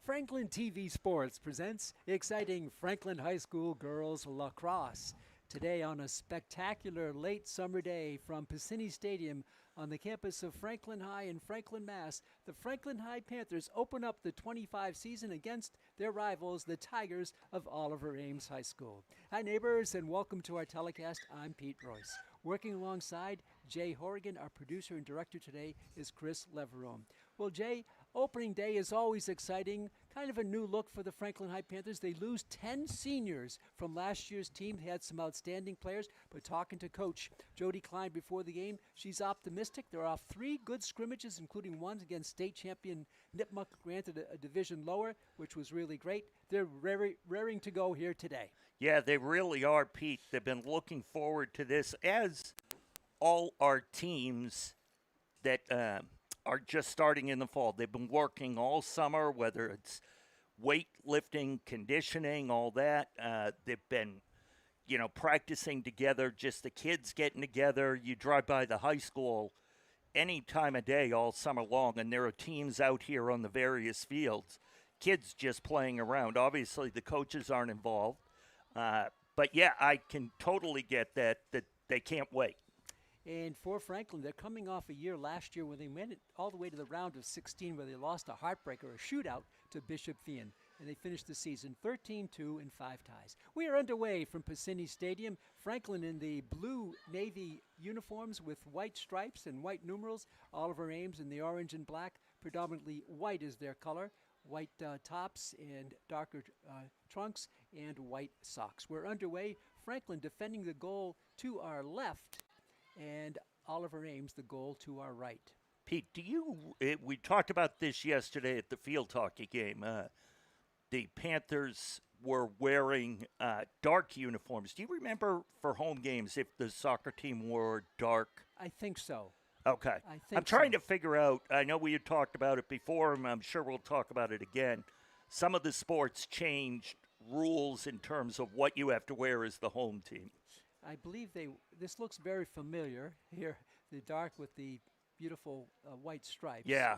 Franklin TV Sports presents exciting Franklin High School girls lacrosse. Today on a spectacular late summer day from Piscini Stadium on the campus of Franklin High in Franklin, Mass., the Franklin High Panthers open up the 25 season against their rivals, the Tigers of Oliver Ames High School. Hi neighbors and welcome to our telecast. I'm Pete Royce. Working alongside Jay Horrigan, our producer and director today is Chris Leverone. Well, Jay, opening day is always exciting. Kind of a new look for the Franklin High Panthers. They lose 10 seniors from last year's team. They had some outstanding players, but talking to Coach Jody Klein before the game, she's optimistic. They're off 3 good scrimmages, including one against state champion Nipmuc, granted a division lower, which was really great. They're raring to go here today. Yeah, they really are, Pete. They've been looking forward to this, as all our teams that are just starting in the fall. They've been working all summer, whether it's weightlifting, conditioning, all that. They've been, practicing together, just the kids getting together. You drive by the high school any time of day all summer long, and there are teams out here on the various fields, kids just playing around. Obviously, the coaches aren't involved. But, yeah, I can totally get that they can't wait. And for Franklin, they're coming off a year last year where they went all the way to the round of 16 where they lost a heartbreaker, a shootout to Bishop Fian. And they finished the season 13-2 in 5 ties. We are underway from Piscini Stadium. Franklin in the blue navy uniforms with white stripes and white numerals. Oliver Ames in the orange and black. Predominantly white is their color. White tops and darker trunks and white socks. We're underway. Franklin defending the goal to our left, and Oliver Ames the goal to our right. Pete, we talked about this yesterday at the field hockey game. The Panthers were wearing dark uniforms. Do you remember for home games if the soccer team wore dark? I think so. Okay. I'm trying to figure out, I know we had talked about it before, and I'm sure we'll talk about it again. Some of the sports changed rules in terms of what you have to wear as the home team. I believe this looks very familiar here, the dark with the beautiful white stripes. Yeah.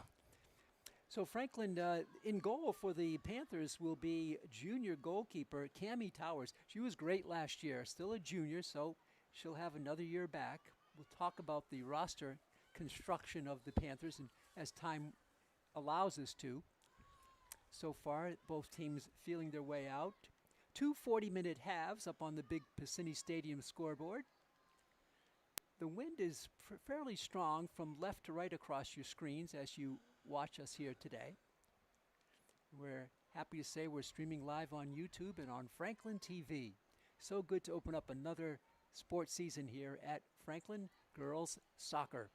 So Franklin, in goal for the Panthers will be junior goalkeeper Cammie Towers. She was great last year, still a junior, so she'll have another year back. We'll talk about the roster construction of the Panthers and as time allows us to. So far, both teams feeling their way out. 2 40-minute halves up on the big Piscini Stadium scoreboard. The wind is fairly strong from left to right across your screens as you watch us here today. We're happy to say we're streaming live on YouTube and on Franklin TV. So good to open up another sports season here at Franklin Girls Soccer.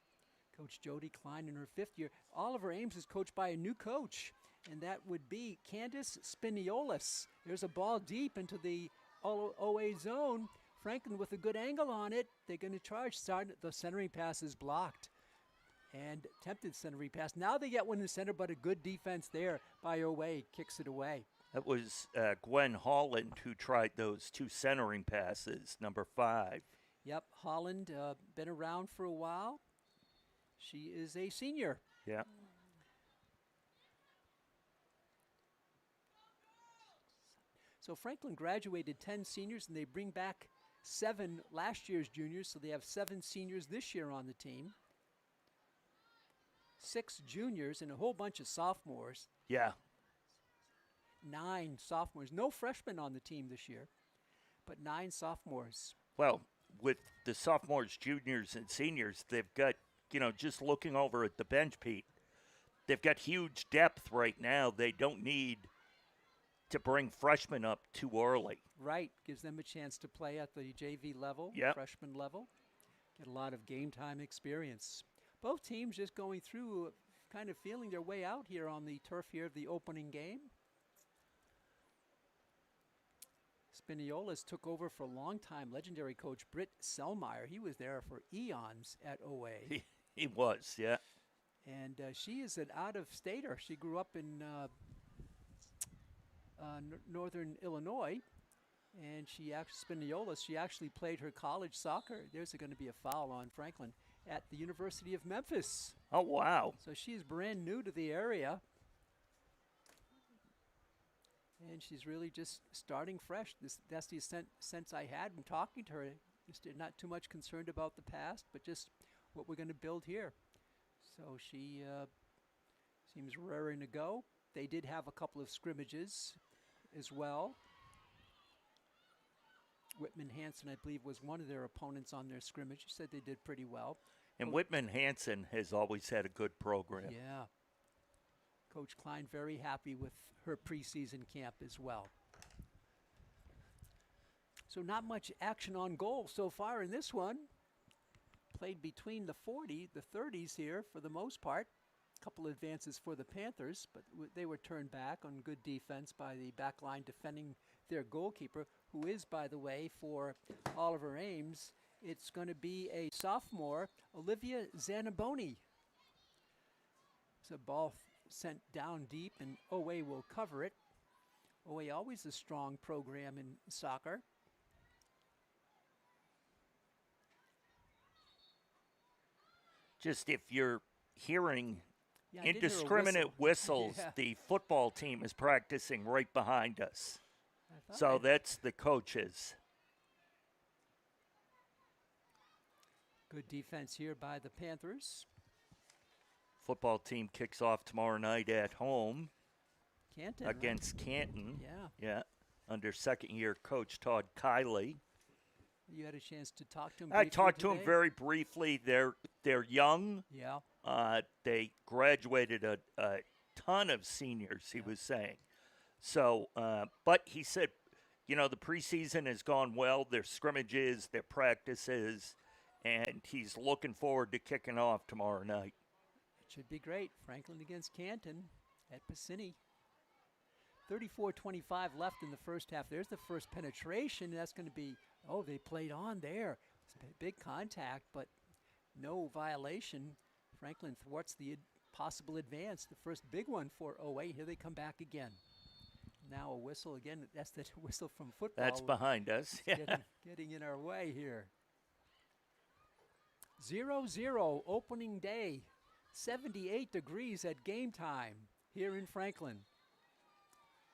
Coach Jody Klein in her 5th year. Oliver Ames is coached by a new coach, and that would be Candace Spiniolis. There's a ball deep into the OA zone. Franklin with a good angle on it. They're going to charge. The centering pass is blocked. And attempted centering pass. Now they get one in the center, but a good defense there by OA. Kicks it away. That was Gwen Holland who tried those 2 centering passes, number 5. Yep, Holland, been around for a while. She is a senior. Yeah. So Franklin graduated 10 seniors, and they bring back 7 last year's juniors, so they have 7 seniors this year on the team. 6 juniors and a whole bunch of sophomores. Yeah. 9 sophomores. No freshmen on the team this year, but 9 sophomores. Well, with the sophomores, juniors, and seniors, they've got, just looking over at the bench, Pete, they've got huge depth right now. They don't need to bring freshmen up too early. Right. Gives them a chance to play at the JV level, yep. Freshman level. Get a lot of game time experience. Both teams just going through, kind of feeling their way out here on the turf here of the opening game. Spiniolis took over for longtime legendary coach Britt Selmeyer. He was there for eons at OA. He was, yeah. And she is an out-of-stater. She grew up in northern Illinois, and Spiniolis, she actually played her college soccer. There's going to be a foul on Franklin at the University of Memphis. Oh, wow. So she's brand new to the area. And she's really just starting fresh. That's the sense I had in talking to her. Just not too much concerned about the past, but just what we're going to build here. So she seems raring to go. They did have a couple of scrimmages as well. Whitman Hanson, I believe, was one of their opponents on their scrimmage. She said they did pretty well. And Whitman Hanson has always had a good program. Yeah. Coach Klein very happy with her preseason camp as well. So not much action on goal so far in this one. Played between the 30s here for the most part. A couple advances for the Panthers, but they were turned back on good defense by the back line defending their goalkeeper, who is, by the way, for Oliver Ames, it's going to be a sophomore, Olivia Zanaboni. It's a ball sent down deep, and OA will cover it. OA always a strong program in soccer. Just if you're hearing Yeah, I did hear a indiscriminate whistle. whistles, Yeah. the football team is practicing right behind us. I thought So I- that's the coaches. Good defense here by the Panthers. Football team kicks off tomorrow night at home Canton, right? against Canton. Yeah. Yeah, under second-year coach Todd Kiley. You had a chance to talk to him. I briefly talked to him today? very briefly. They're young. Yeah. They graduated a ton of seniors, he was saying. So, but he said, you know, the preseason has gone well. Their scrimmages, their practices, and he's looking forward to kicking off tomorrow night. It should be great. Franklin against Canton at Piscini. 34-25 left in the first half. There's the first penetration. That's going to be, they played on there. It's a big contact, but no violation. Franklin thwarts the possible advance. The first big one for OA. Here they come back again. Now a whistle again. That's the whistle from football. That's behind us. It's getting in our way here. 0-0 opening day. 78 degrees at game time here in Franklin.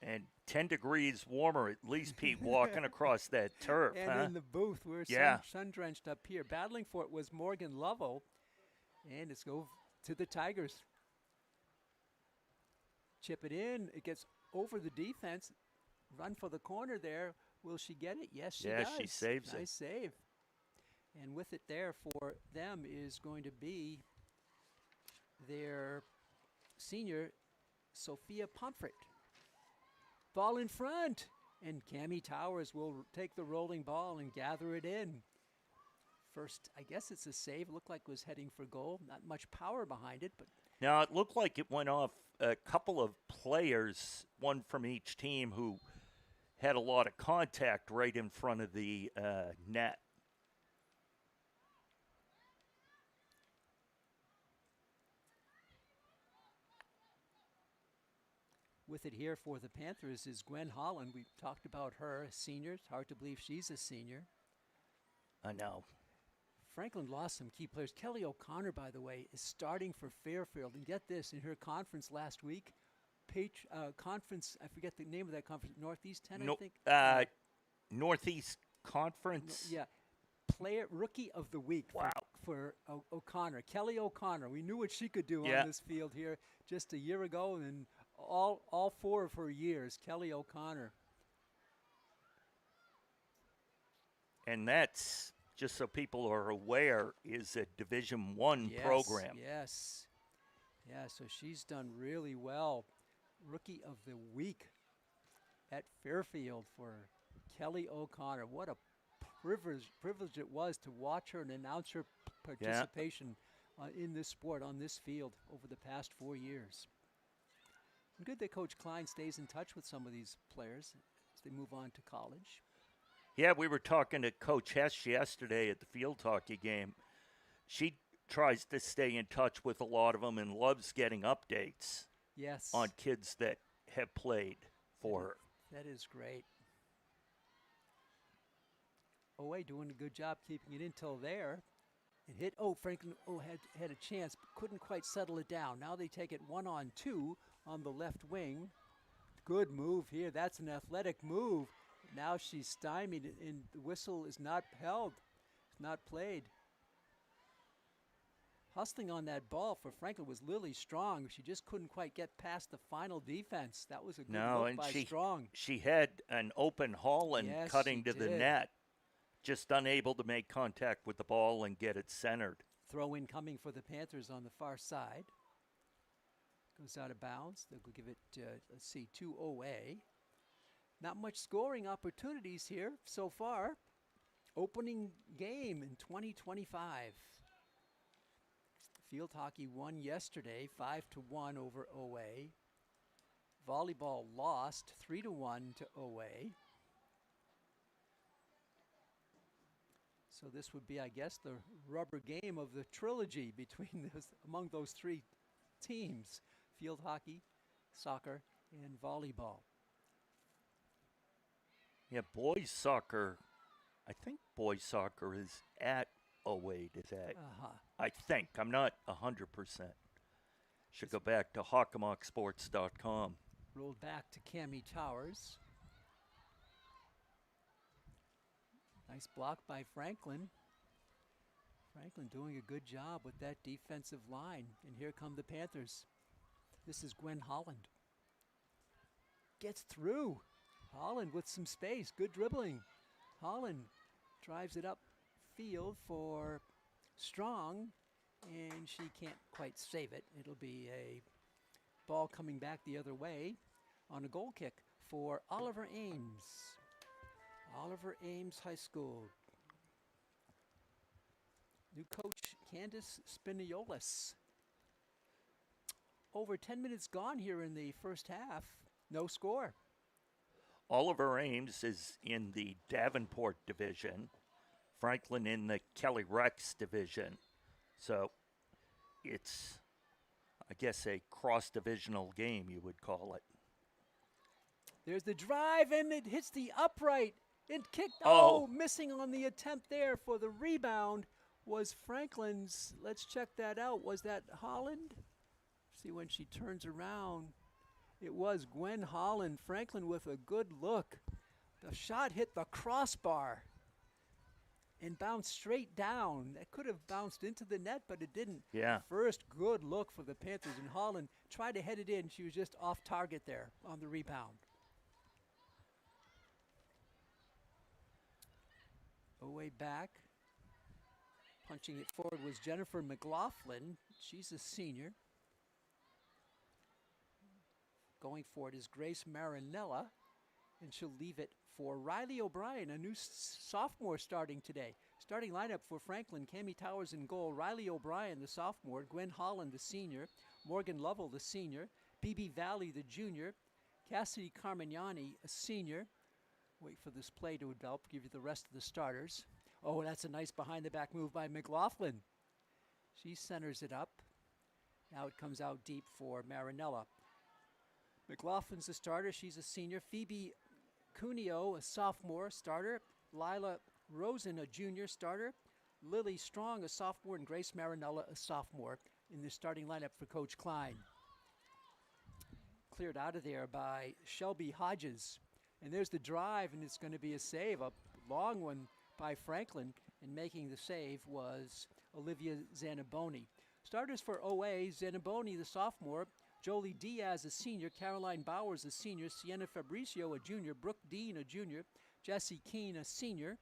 And 10 degrees warmer, at least, Pete, walking across that turf. And in the booth, we're sun-drenched up here. Battling for it was Morgan Lovell. And it's go to the Tigers. Chip it in. It gets over the defense. Run for the corner there. Will she get it? Yes, she does. Yeah, she saves it. Nice save. And with it there for them is going to be their senior, Sophia Pomfret. Ball in front. And Cammie Towers will take the rolling ball and gather it in. First, I guess it's a save. Looked like it was heading for goal. Not much power behind it, but Now, it looked like it went off a couple of players, one from each team, who had a lot of contact right in front of the net. with it here for the Panthers is Gwen Holland. We talked about her, a senior. It's hard to believe she's a senior. I know. Franklin lost some key players. Kelly O'Connor, by the way, is starting for Fairfield. And get this, in her conference last week, conference, I forget the name of that conference, Northeast 10, I think? Northeast Conference? Yeah. Rookie of the week for O'Connor. Kelly O'Connor. We knew what she could do on this field here just a year ago, and all 4 of her years, Kelly O'Connor. And that's, just so people are aware, is a Division I program. Yes. Yeah, so she's done really well. Rookie of the week at Fairfield for Kelly O'Connor. What a privilege it was to watch her and announce her participation in this sport, on this field, over the past 4 years. And good that Coach Klein stays in touch with some of these players as they move on to college. Yeah, we were talking to Coach Hess yesterday at the field hockey game. She tries to stay in touch with a lot of them and loves getting updates on kids that have played for her. That is great. OA doing a good job keeping it in till there. It hit, Franklin had a chance, but couldn't quite settle it down. Now they take it 1-on-2 on the left wing. Good move here. That's an athletic move. Now she's stymied, and the whistle is not held. It's not played. Hustling on that ball for Franklin was Lily Strong. She just couldn't quite get past the final defense. That was a good No, look and by Strong. she had an open Holland Yes, cutting she to the did. net, just unable to make contact with the ball and get it centered. Throw in coming for the Panthers on the far side. Goes out of bounds. They'll give it, let's see, to OA. Not much scoring opportunities here so far. Opening game in 2025. Field hockey won yesterday, 5-1 over OA. Volleyball lost 3-1 to OA. So this would be, I guess, the rubber game of the trilogy between among those three teams: field hockey, soccer, and volleyball. Yeah, boys soccer. I think boys soccer is at 08. Is that? I think. I'm not 100%. Should go back to hockomocksports.com. Rolled back to Cami Towers. Nice block by Franklin. Franklin doing a good job with that defensive line. And here come the Panthers. This is Gwen Holland. Gets through. Holland with some space. Good dribbling. Holland drives it up field for Strong, and she can't quite save it. It'll be a ball coming back the other way on a goal kick for Oliver Ames. Oliver Ames High School. New coach Candace Spiniolis. Over 10 minutes gone here in the first half. No score. Oliver Ames is in the Davenport division, Franklin in the Kelly Rex division. So it's, I guess, a cross-divisional game, you would call it. There's the drive, and it hits the upright. It kicked. Missing on the attempt there for the rebound was Franklin's. Let's check that out. Was that Holland? See when she turns around. It was Gwen Holland. Franklin with a good look. The shot hit the crossbar and bounced straight down. That could have bounced into the net, but it didn't. Yeah. First good look for the Panthers, and Holland tried to head it in. She was just off target there on the rebound. OA back. Punching it forward was Jennifer McLaughlin. She's a senior. Going for it is Grace Marinella, and she'll leave it for Riley O'Brien, a new sophomore starting today. Starting lineup for Franklin: Cami Towers in goal, Riley O'Brien, the sophomore, Gwen Holland, the senior, Morgan Lovell, the senior, BB Valley, the junior, Cassidy Carmignani, a senior. Wait for this play to develop, give you the rest of the starters. Oh, that's a nice behind-the-back move by McLaughlin. She centers it up. Now it comes out deep for Marinella. McLaughlin's the starter. She's a senior. Phoebe Cuneo, a sophomore starter. Lila Rosen, a junior starter. Lily Strong, a sophomore, and Grace Marinella, a sophomore, in the starting lineup for Coach Klein. Cleared out of there by Shelby Hodges. And there's the drive, and it's going to be a save, a long one by Franklin. And making the save was Olivia Zanaboni. Starters for OA: Zanaboni, the sophomore, Jolie Diaz, a senior, Caroline Bowers, a senior, Sienna Fabricio, a junior, Brooke Dean, a junior, Jessie Keene, a senior,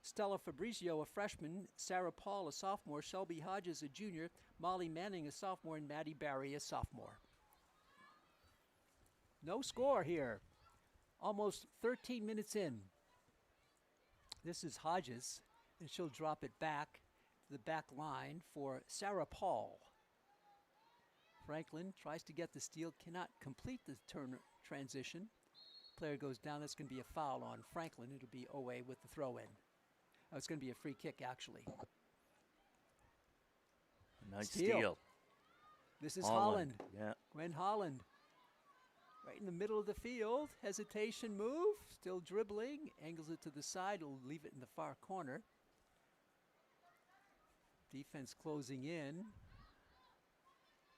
Stella Fabricio, a freshman, Sarah Paul, a sophomore, Shelby Hodges, a junior, Molly Manning, a sophomore, and Maddie Barry, a sophomore. No score here. Almost 13 minutes in. This is Hodges, and she'll drop it back to the back line for Sarah Paul. Franklin tries to get the steal, cannot complete the turn transition. Player goes down. That's going to be a foul on Franklin. It'll be OA with the throw-in. Oh, it's going to be a free kick, actually. Nice steal. This is Holland. Yeah. Gwen Holland. Right in the middle of the field. Hesitation move. Still dribbling. Angles it to the side. Will leave it in the far corner. Defense closing in.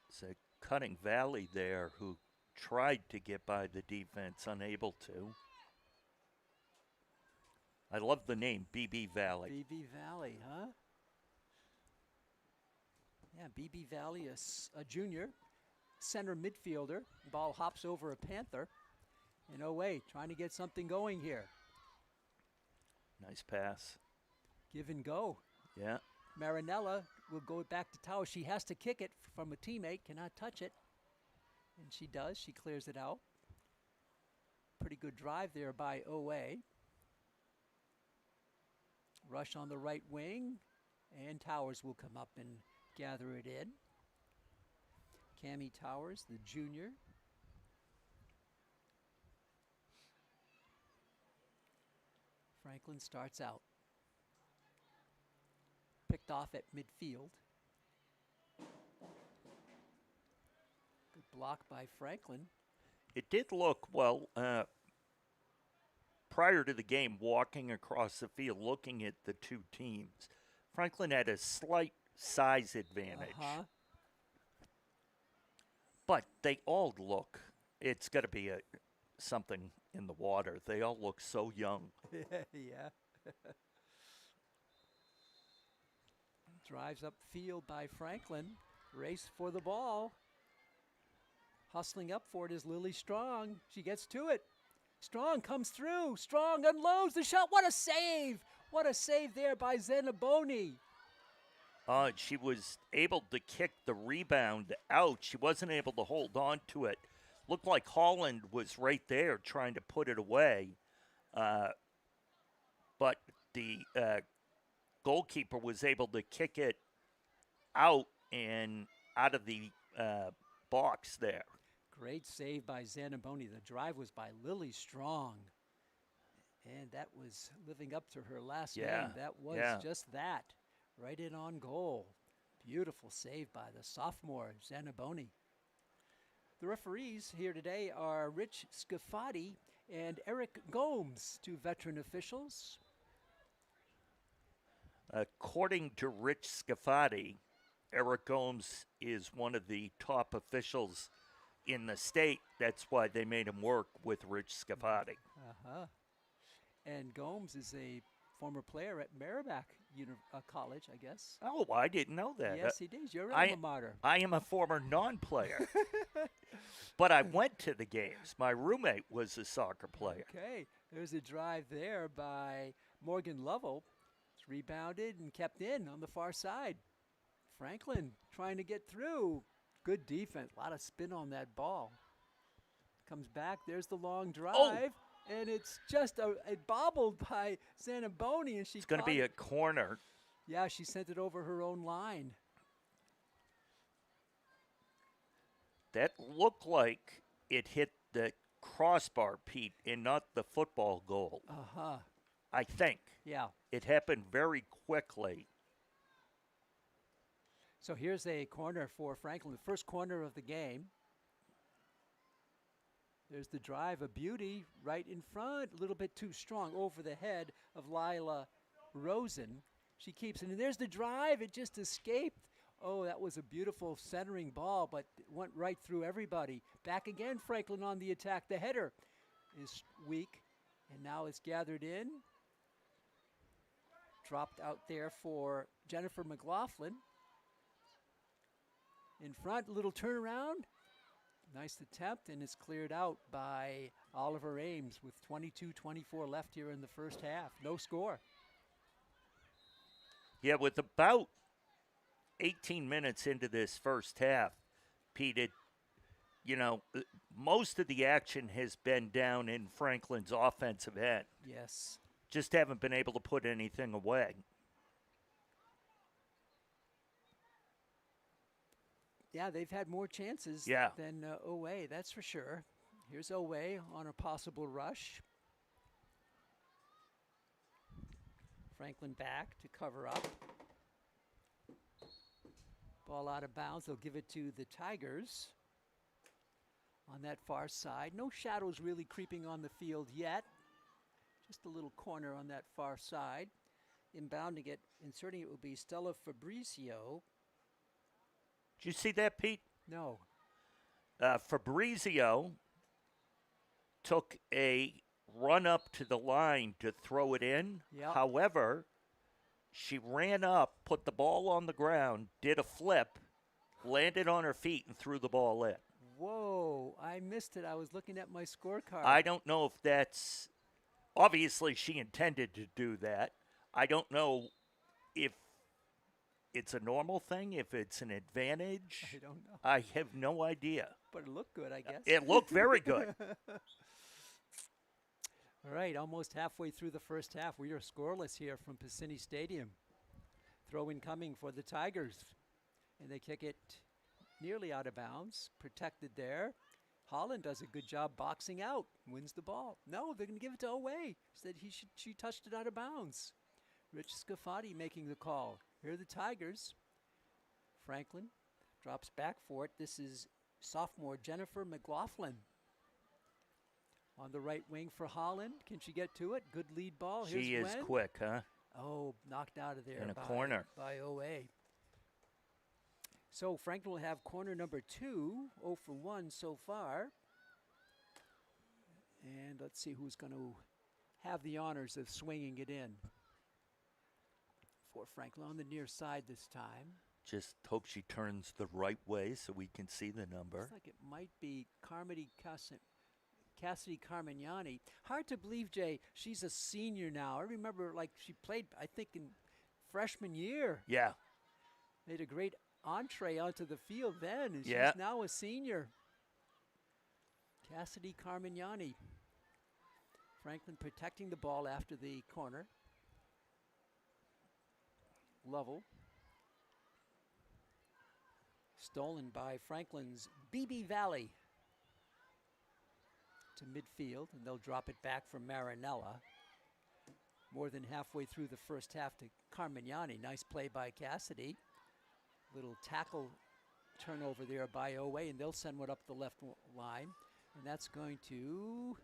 It's a Cutting Valley there who tried to get by the defense, unable to. I love the name, BB Valley. BB Valley, huh? Yeah, BB Valley, a junior, center midfielder. Ball hops over a Panther. And oh, wait, trying to get something going here. Nice pass. Give and go. Yeah. Marinella will go back to Towers. She has to kick it from a teammate, cannot touch it. And she does. She clears it out. Pretty good drive there by OA. Rush on the right wing, and Towers will come up and gather it in. Cammie Towers, the junior. Franklin starts out. Picked off at midfield. Good block by Franklin. It did look, well, prior to the game, walking across the field, looking at the two teams, Franklin had a slight size advantage. But they all look, it's got to be something in the water. They all look so young. Yeah. Drives up field by Franklin. Race for the ball. Hustling up for it is Lily Strong. She gets to it. Strong comes through. Strong unloads the shot. What a save! What a save there by Zanaboni. She was able to kick the rebound out. She wasn't able to hold on to it. Looked like Holland was right there trying to put it away. But the goalkeeper was able to kick it out and out of the box there. Great save by Zanaboni. The drive was by Lily Strong. And that was living up to her last name. That was just that. Right in on goal. Beautiful save by the sophomore, Zanaboni. The referees here today are Rich Scafati and Eric Gomes, two veteran officials. According to Rich Scafati, Eric Gomes is one of the top officials in the state. That's why they made him work with Rich Scafati. And Gomes is a former player at Merrimack College, I guess. Oh, I didn't know that. Yes, he did. You're alma mater. I am a former non-player. But I went to the games. My roommate was a soccer player. Okay. There's a drive there by Morgan Lovell. It's rebounded and kept in on the far side. Franklin trying to get through. Good defense. A lot of spin on that ball. Comes back. There's the long drive. Oh. And it's just it bobbled by Zanaboni, and it's going to be a corner. Yeah, she sent it over her own line. That looked like it hit the crossbar, Pete, and not the football goal. I think. Yeah. It happened very quickly. So here's a corner for Franklin, the first corner of the game. There's the drive, a beauty right in front, a little bit too strong over the head of Lila Rosen. She keeps it, and there's the drive. It just escaped. Oh, that was a beautiful centering ball, but it went right through everybody. Back again, Franklin on the attack. The header is weak, and now it's gathered in. Dropped out there for Jennifer McLaughlin. In front, a little turnaround. Nice attempt, and it's cleared out by Oliver Ames with 22-24 left here in the first half. No score. Yeah, with about 18 minutes into this first half, Pete, most of the action has been down in Franklin's offensive end. Yes. Just haven't been able to put anything away. Yeah, they've had more chances than OA, that's for sure. Here's OA on a possible rush. Franklin back to cover up. Ball out of bounds. They'll give it to the Tigers on that far side. No shadows really creeping on the field yet. Just a little corner on that far side. Inbounding it, inserting it will be Stella Fabricio. Did you see that, Pete? No. Fabrizio took a run up to the line to throw it in. Yep. However, she ran up, put the ball on the ground, did a flip, landed on her feet, and threw the ball in. Whoa, I missed it. I was looking at my scorecard. I don't know if that's obviously she intended to do that. I don't know if it's a normal thing, if it's an advantage. I don't know. I have no idea. But it looked good, I guess. It looked very good. All right, almost halfway through the first half. We are scoreless here from Piscini Stadium. Throw in coming for the Tigers. And they kick it nearly out of bounds. Protected there. Holland does a good job boxing out. Wins the ball. No, they're going to give it to Oway. Said she touched it out of bounds. Rich Scafati making the call. Here are the Tigers. Franklin drops back for it. This is sophomore Jennifer McLaughlin. On the right wing for Holland. Can she get to it? Good lead ball. Here's She is Wen. quick, huh? Oh, knocked out of there In a by, corner. by OA. So Franklin will have corner number 2, 0 for 1 so far. And let's see who's going to have the honors of swinging it in for Franklin on the near side this time. Just hope she turns the right way so we can see the number. Looks like it might be Cassidy Carmignani. Hard to believe, Jay, she's a senior now. I remember, like, she played, I think, in freshman year. Yeah. Made a great entree onto the field then, and Yeah. she's now a senior. Cassidy Carmignani. Franklin protecting the ball after the corner. Lovell. Stolen by Franklin's BB Valley to midfield, and they'll drop it back from Marinella. More than halfway through the first half to Carmignani. Nice play by Cassidy. Little tackle turnover there by Oway, and they'll send one up the left line, and that's going to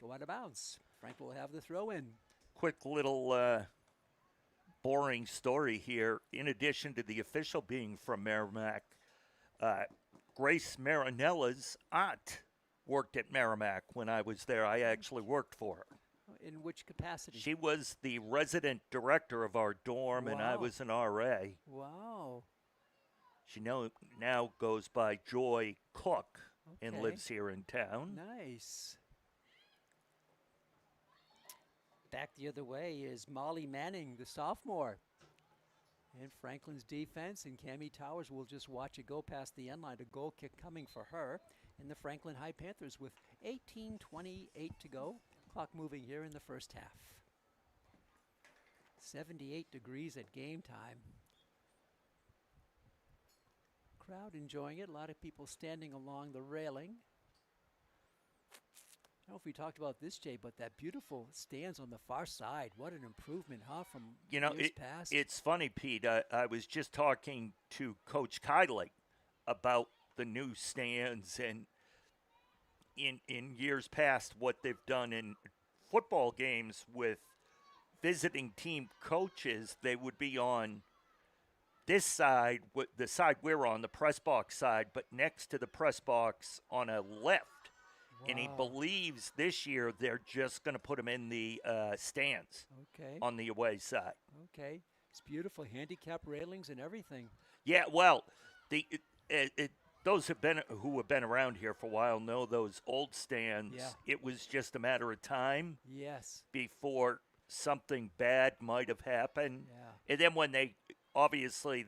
go out of bounds. Frank will have the throw in. Quick little boring story here. In addition to the official being from Merrimack, Grace Marinella's aunt worked at Merrimack when I was there. I actually worked for her. In which capacity? She was the resident director of our dorm, and I Wow. was an RA. Wow. She now goes by Joy Cook and Okay. lives here in town. Nice. Back the other way is Molly Manning, the sophomore. And Franklin's defense, and Cammie Towers will just watch it go past the end line. A goal kick coming for her. And the Franklin High Panthers with 18:28 to go. Clock moving here in the first half. 78 degrees at game time. Crowd enjoying it. A lot of people standing along the railing. I don't know if we talked about this, Jay, but that beautiful stands on the far side. What an improvement, huh, from years past? It's funny, Pete. I was just talking to Coach Kiley about the new stands and in years past what they've done in football games with visiting team coaches. They would be on this side, the side we're on, the press box side, but next to the press box on a left. And he Wow. believes this year they're just going to put him in the stands Okay. on the away side. Okay. It's beautiful. Handicap railings and everything. Yeah, well, those who have been around here for a while know those old stands. Yeah. It was just a matter of time Yes. before something bad might have happened. Yeah. And then when they obviously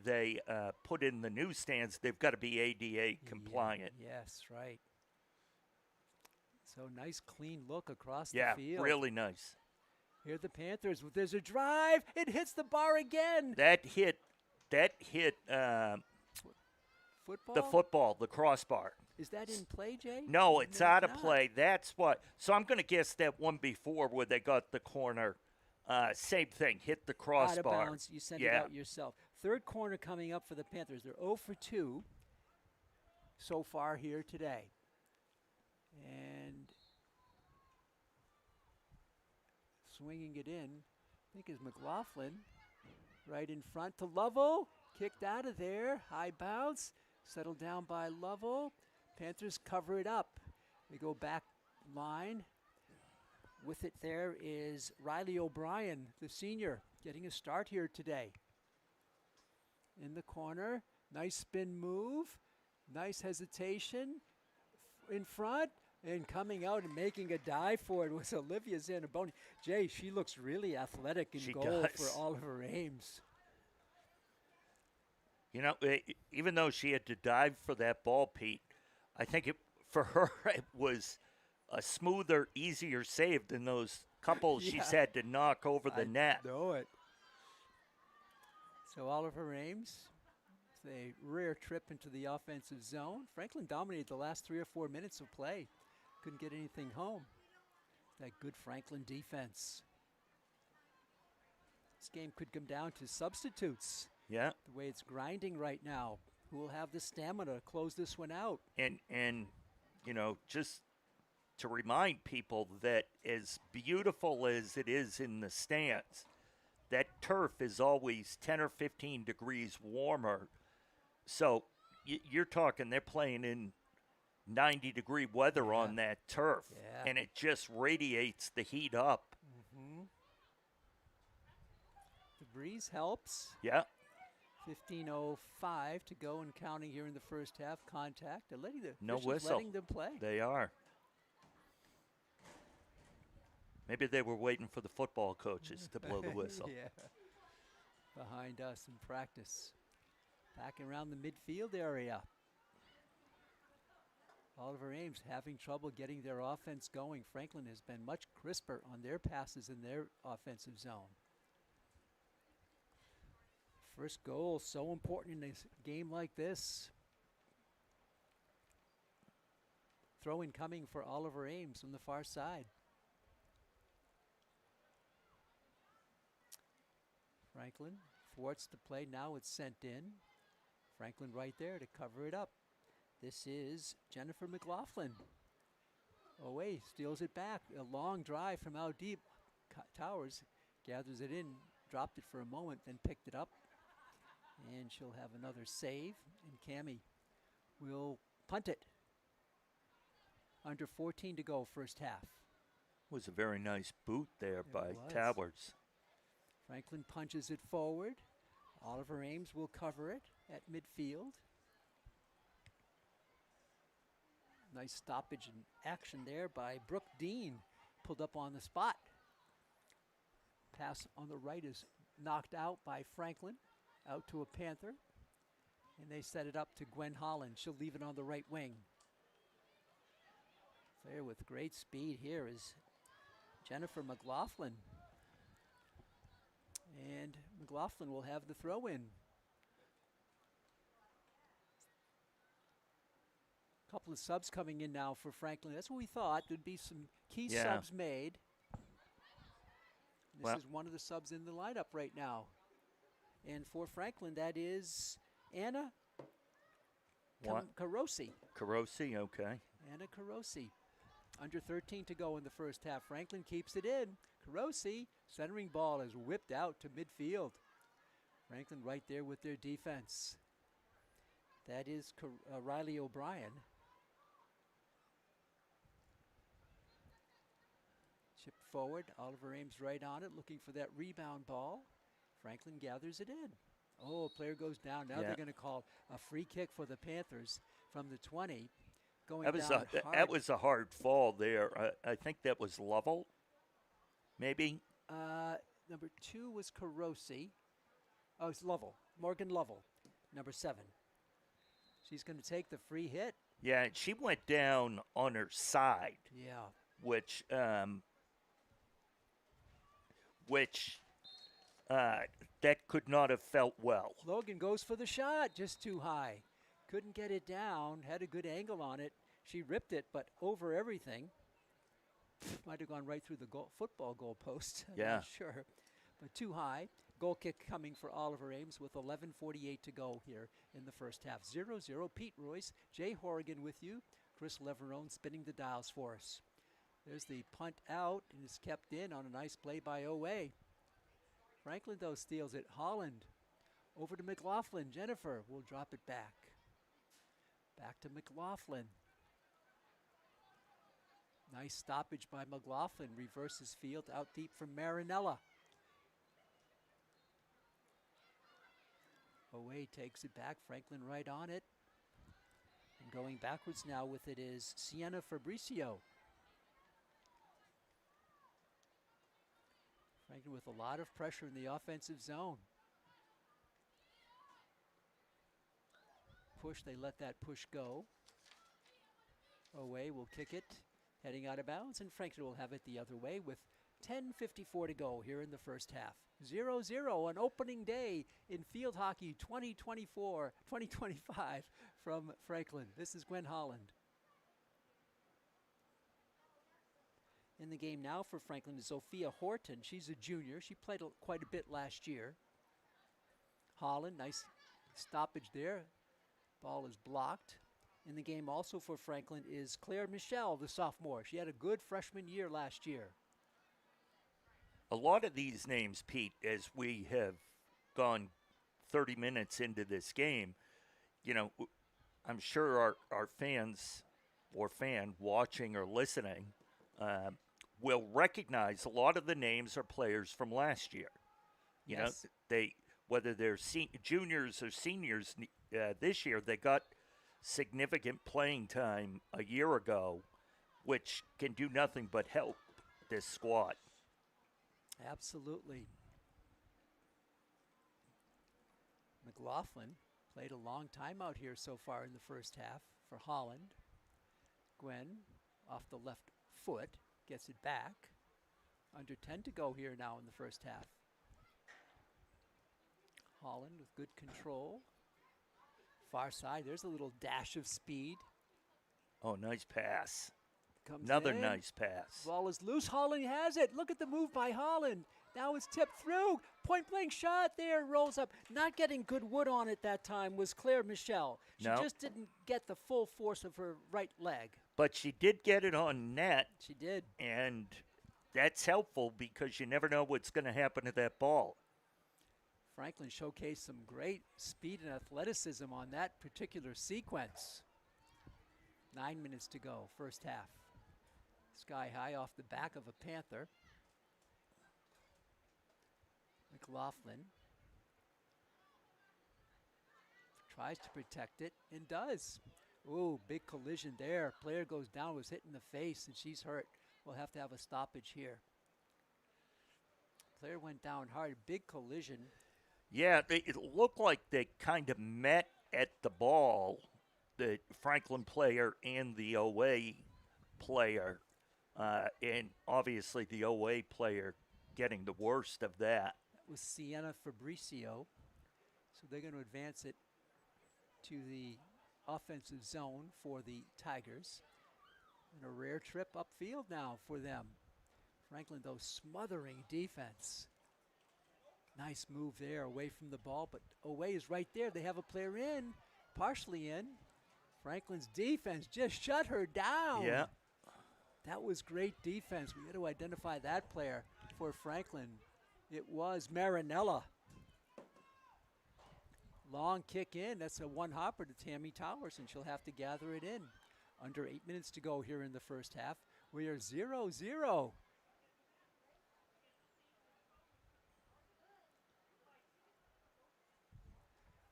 put in the new stands, they've got to be ADA compliant. Yeah. Yes, right. So nice, clean look across Yeah, the field. really nice. Here are the Panthers. There's a drive. It hits the bar again. That hit Football? the crossbar. Is that in play, Jay? No, it's out of not. play. That's what. So I'm going to guess that one before where they got the corner, same thing, hit the crossbar. Out of bounds. You sent it out yourself. Third corner coming up for the Panthers. They're 0 for 2 so far here today. And swinging it in, I think, is McLaughlin. Right in front to Lovell. Kicked out of there. High bounce. Settled down by Lovell. Panthers cover it up. They go back line. With it there is Riley O'Brien, the senior, getting a start here today. In the corner, nice spin move, nice hesitation in front, and coming out and making a dive for it was Olivia Zanaboni. Jay, she looks really athletic in goal does. for Oliver Ames. You know, even though she had to dive for that ball, Pete, I think for her it was a smoother, easier save than those couple she's had to knock over the net. Know it. So Oliver Ames, with a rare trip into the offensive zone. Franklin dominated the last 3 or 4 minutes of play. Couldn't get anything home. That good Franklin defense. This game could come down to substitutes. Yeah. The way it's grinding right now. Who will have the stamina to close this one out? And you know, just to remind people that as beautiful as it is in the stands, that turf is always 10 or 15 degrees warmer. So you're talking they're playing in 90-degree weather on that turf, and it just radiates the heat up. The breeze helps. Yeah. 15:05 to go and counting here in the first half. Contact. They're letting the no officials whistle. letting them play. They are. Maybe they were waiting for the football coaches to blow the whistle. Yeah. Behind us in practice. Back around the midfield area. Oliver Ames having trouble getting their offense going. Franklin has been much crisper on their passes in their offensive zone. First goal, so important in a game like this. Throw in coming for Oliver Ames on the far side. Franklin thwarts the play. Now it's sent in. Franklin right there to cover it up. This is Jennifer McLaughlin. Away, steals it back. A long drive from out deep. Towers gathers it in, dropped it for a moment, then picked it up. And she'll have another save. And Cammie will punt it. Under 14 to go, first half. Was a very nice boot there by was. Towers. Franklin punches it forward. Oliver Ames will cover it at midfield. Nice stoppage and action there by Brooke Dean. Pulled up on the spot. Pass on the right is knocked out by Franklin. Out to a Panther. And they set it up to Gwen Holland. She'll leave it on the right wing. There with great speed here is Jennifer McLaughlin. And McLaughlin will have the throw in. Couple of subs coming in now for Franklin. That's what we thought. There'd be some key subs made. This is one of the subs in the lineup right now. And for Franklin, that is Anna Carosi. Carosi, okay. Anna Carosi. Under 13 to go in the first half. Franklin keeps it in. Carosi, centering ball, is whipped out to midfield. Franklin right there with their defense. That is Riley O'Brien. Chip forward. Oliver Ames right on it, looking for that rebound ball. Franklin gathers it in. Oh, a player goes down. Now they're going to call a free kick for the Panthers from the 20. That was a hard fall there. I think that was Lovell, maybe. Number 2 was Carosi. Oh, it's Lovell. Morgan Lovell, number 7. She's going to take the free hit. Yeah, and she went down on her side. Yeah. Which that could not have felt well. Logan goes for the shot, just too high. Couldn't get it down, had a good angle on it. She ripped it, but over everything. Might have gone right through the football goal post. I'm not sure. But too high. Goal kick coming for Oliver Ames with 11:48 to go here in the first half. 0-0. Pete Royce, Jay Horrigan with you. Chris Leverone spinning the dials for us. There's the punt out, and it's kept in on a nice play by Owe. Franklin, though, steals it. Holland over to McLaughlin. Jennifer will drop it back. Back to McLaughlin. Nice stoppage by McLaughlin. Reverses field out deep from Marinella. Away takes it back. Franklin right on it. And going backwards now with it is Sienna Fabricio. Franklin with a lot of pressure in the offensive zone. Push, they let that push go. Away will kick it, heading out of bounds, and Franklin will have it the other way with 10:54 to go here in the first half. 0-0 on opening day in field hockey 2024-2025 from Franklin. This is Gwen Holland. In the game now for Franklin is Sophia Horton. She's a junior. She played quite a bit last year. Holland, nice stoppage there. Ball is blocked. In the game also for Franklin is Claire Michelle, the sophomore. She had a good freshman year last year. A lot of these names, Pete, as we have gone 30 minutes into this game, you know, I'm sure our fans or fan watching or listening will recognize a lot of the names are players from last year. You know, whether they're juniors or seniors this year, they got significant playing time a year ago, which can do nothing but help this squad. Absolutely. McLaughlin played a long time out here so far in the first half for Holland. Gwen off the left foot gets it back. Under 10 to go here now in the first half. Holland with good control. Far side, there's a little dash of speed. Oh, nice pass. Comes Another in. nice pass. Ball is loose. Holland has it. Look at the move by Holland. Now it's tipped through. Point blank shot there. Rolls up. Not getting good wood on it that time was Claire Michelle. She just didn't get the full force of her right leg. But she did get it on net. She did. And that's helpful because you never know what's going to happen to that ball. Franklin showcased some great speed and athleticism on that particular sequence. 9 minutes to go, first half. Sky high off the back of a Panther. McLaughlin tries to protect it and does. Ooh, big collision there. Player goes down, was hit in the face, and she's hurt. We'll have to have a stoppage here. Player went down hard, big collision. Yeah, it looked like they kind of met at the ball, the Franklin player and the OA player. And obviously the OA player getting the worst of that. That was Sienna Fabricio. So they're going to advance it to the offensive zone for the Tigers. And a rare trip upfield now for them. Franklin, though, smothering defense. Nice move there away from the ball, but away is right there. They have a player in, partially in. Franklin's defense just shut her down. Yeah. That was great defense. We got to identify that player for Franklin. It was Marinella. Long kick in. That's a one-hopper to Tammy Towers, and she'll have to gather it in. Under 8 minutes to go here in the first half. We are 0-0.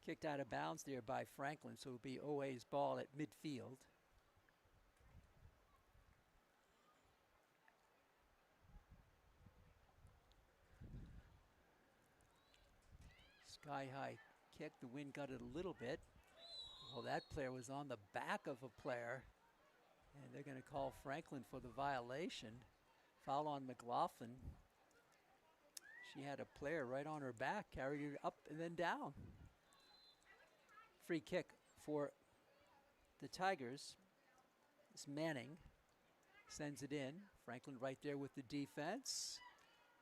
Kicked out of bounds there by Franklin, so it'll be OA's ball at midfield. Sky high kick, the wind got it a little bit. Well, that player was on the back of a player, and they're going to call Franklin for the violation. Foul on McLaughlin. She had a player right on her back, carried her up and then down. Free kick for the Tigers. It's Manning. Sends it in. Franklin right there with the defense.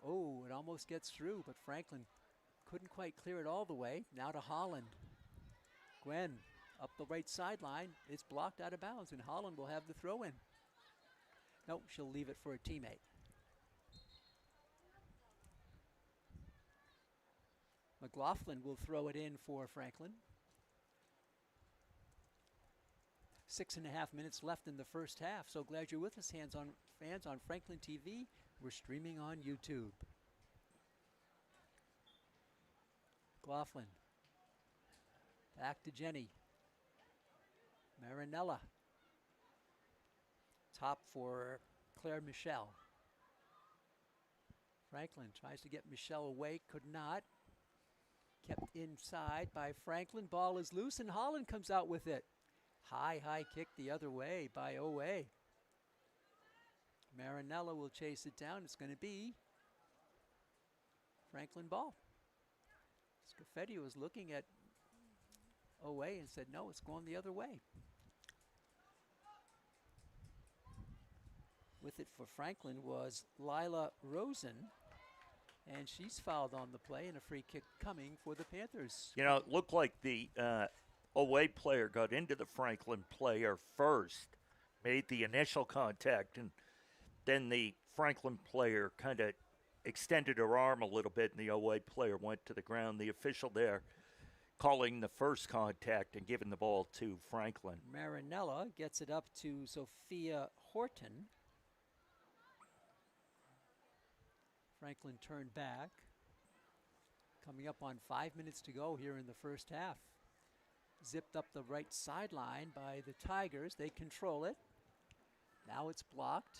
Oh, it almost gets through, but Franklin couldn't quite clear it all the way. Now to Holland. Gwen up the right sideline. It's blocked out of bounds, and Holland will have the throw in. Nope, she'll leave it for a teammate. McLaughlin will throw it in for Franklin. 6.5 minutes left in the first half. So glad you're with us, fans on Franklin TV. We're streaming on YouTube. Gloflin. Back to Jenny. Marinella. Top for Claire Michelle. Franklin tries to get Michelle away, could not. Kept inside by Franklin. Ball is loose, and Holland comes out with it. High kick the other way by Owe. Marinella will chase it down. It's going to be Franklin ball. Scaffetti was looking at Owe and said, no, it's going the other way. With it for Franklin was Lila Rosen, and she's fouled on the play, and a free kick coming for the Panthers. You know, it looked like the away player got into the Franklin player first, made the initial contact, and then the Franklin player kind of extended her arm a little bit, and the away player went to the ground. The official there calling the first contact and giving the ball to Franklin. Marinella gets it up to Sophia Horton. Franklin turned back. Coming up on 5 minutes to go here in the first half. Zipped up the right sideline by the Tigers. They control it. Now it's blocked.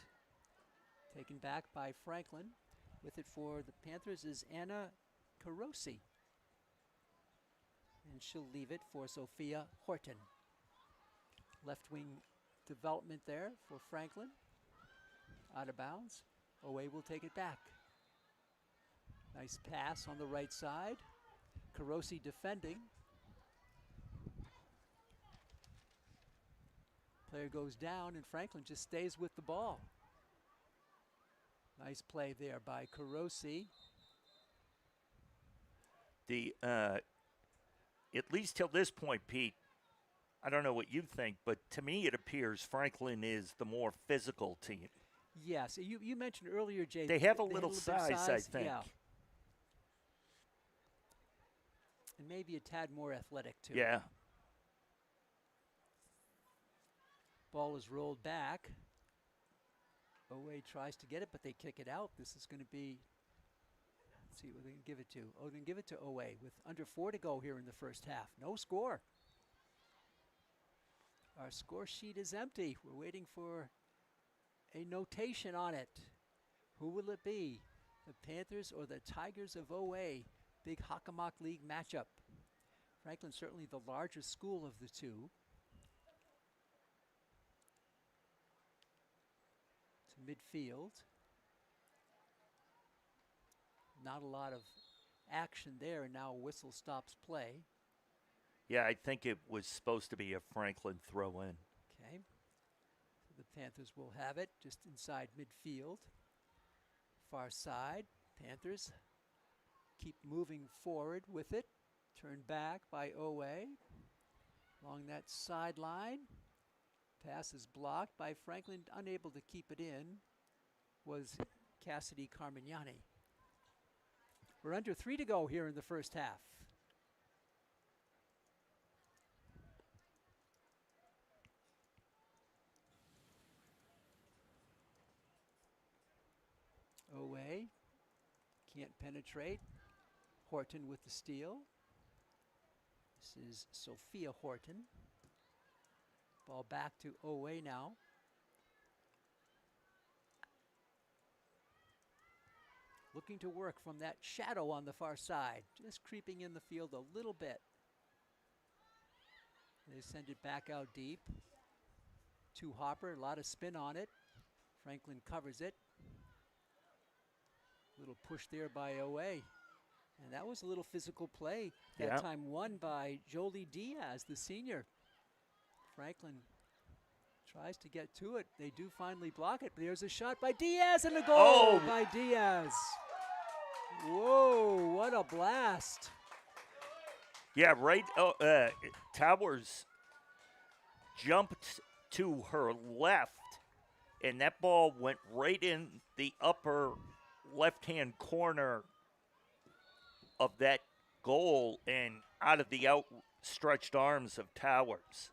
Taken back by Franklin. With it for the Panthers is Anna Carosi. And she'll leave it for Sophia Horton. Left wing development there for Franklin. Out of bounds. Owe will take it back. Nice pass on the right side. Carosi defending. Player goes down, and Franklin just stays with the ball. Nice play there by Carosi. At least till this point, Pete, I don't know what you think, but to me it appears Franklin is the more physical team. Yes, you mentioned earlier, Jay. They have a little size, I think. Yeah. And maybe a tad more athletic, too. Yeah. Ball is rolled back. Owe tries to get it, but they kick it out. This is going to be, let's see what they can give it to. Oh, they can give it to Owe with under 4 to go here in the first half. No score. Our score sheet is empty. We're waiting for a notation on it. Who will it be? The Panthers or the Tigers of Owe? Big Hockomock League matchup. Franklin certainly the larger school of the two. To midfield. Not a lot of action there, and now a whistle stops play. Yeah, I think it was supposed to be a Franklin throw-in. Okay. So the Panthers will have it just inside midfield. Far side. Panthers keep moving forward with it. Turned back by Owe. Along that sideline. Pass is blocked by Franklin. Unable to keep it in was Cassidy Carmignani. We're under 3 to go here in the first half. Owe can't penetrate. Horton with the steal. This is Sophia Horton. Ball back to Owe now. Looking to work from that shadow on the far side. Just creeping in the field a little bit. They send it back out deep. To Hopper, a lot of spin on it. Franklin covers it. Little push there by Owe. And that was a little physical play. That time won by Jolie Diaz, the senior. Franklin tries to get to it. They do finally block it. There's a shot by Diaz and a goal by Diaz. Whoa, what a blast. Yeah, right. Towers jumped to her left, and that ball went right in the upper left-hand corner of that goal and out of the outstretched arms of Towers.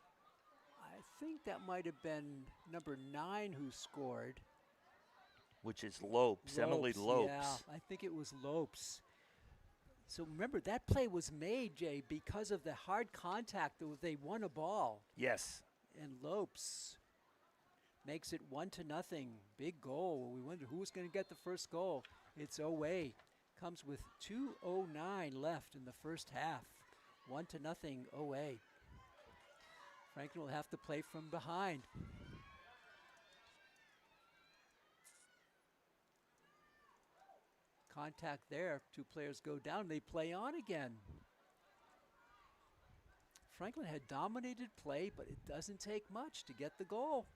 I think that might have been number 9 who scored. which is Lopes, Emily Yeah, Lopes. I think it was Lopes. So remember, that play was made, Jay, because of the hard contact. They won a ball, Yes. and Lopes makes it 1-0. Big goal. We wonder who was going to get the first goal. It's Owe. Comes with 2:09 left in the first half. 1-0 Owe. Franklin will have to play from behind. Contact there. 2 players go down. They play on again. Franklin had dominated play, but it doesn't take much to get the goal.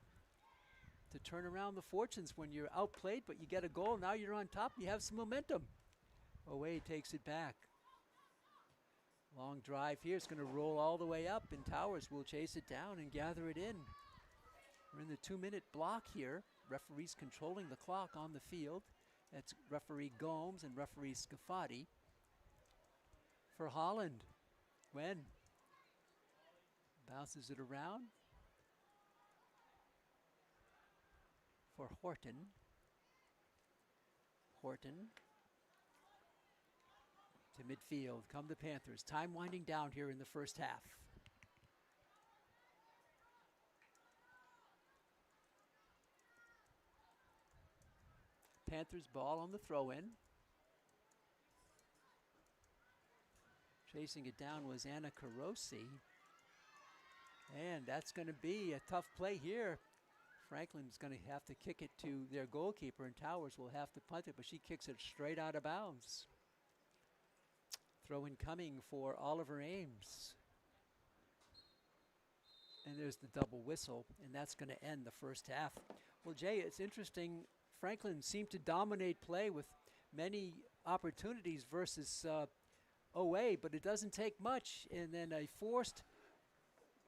To turn around the fortunes when you're outplayed, but you get a goal. Now you're on top. You have some momentum. Owe takes it back. Long drive here. It's going to roll all the way up, and Towers will chase it down and gather it in. We're in the 2-minute block here. Referees controlling the clock on the field. That's referee Gomes and referee Scafati. For Holland, Gwen bounces it around. For Horton. Horton to midfield. Come the Panthers. Time winding down here in the first half. Panthers ball on the throw-in. Chasing it down was Anna Carosi. And that's going to be a tough play here. Franklin's going to have to kick it to their goalkeeper, and Towers will have to punt it, but she kicks it straight out of bounds. Throw-in coming for Oliver Ames. And there's the double whistle, and that's going to end the first half. Well, Jay, it's interesting. Franklin seemed to dominate play with many opportunities versus OA, but it doesn't take much. And then a forced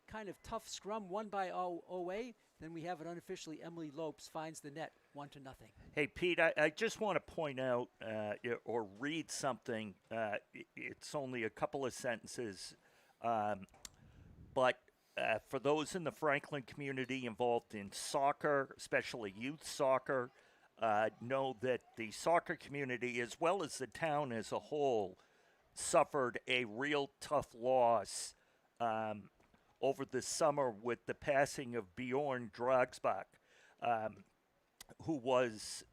kind of tough scrum won by OA. Then we have it unofficially. Emily Lopes finds the net, 1-0. Hey, Pete, I just want to point out or read something. It's only a couple of sentences, but for those in the Franklin community involved in soccer, especially youth soccer, know that the soccer community, as well as the town as a whole, suffered a real tough loss over the summer with the passing of Bjorn Dragsbach, who was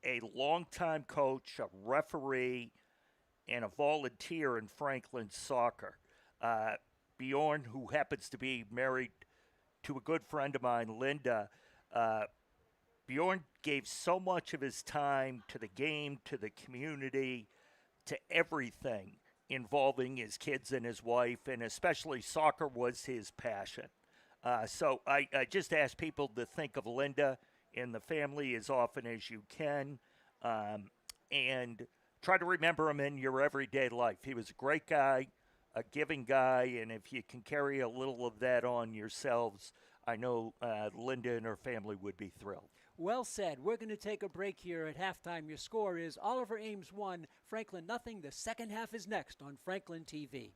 a longtime coach, a referee, and a volunteer in Franklin soccer. Bjorn, who happens to be married to a good friend of mine, Linda, Bjorn gave so much of his time to the game, to the community, to everything involving his kids and his wife, and especially soccer was his passion. So I just ask people to think of Linda and the family as often as you can, and try to remember him in your everyday life. He was a great guy, a giving guy, and if you can carry a little of that on yourselves, I know Linda and her family would be thrilled. Well said. We're going to take a break here at halftime. Your score is Oliver Ames 1, Franklin nothing. The second half is next on Franklin TV.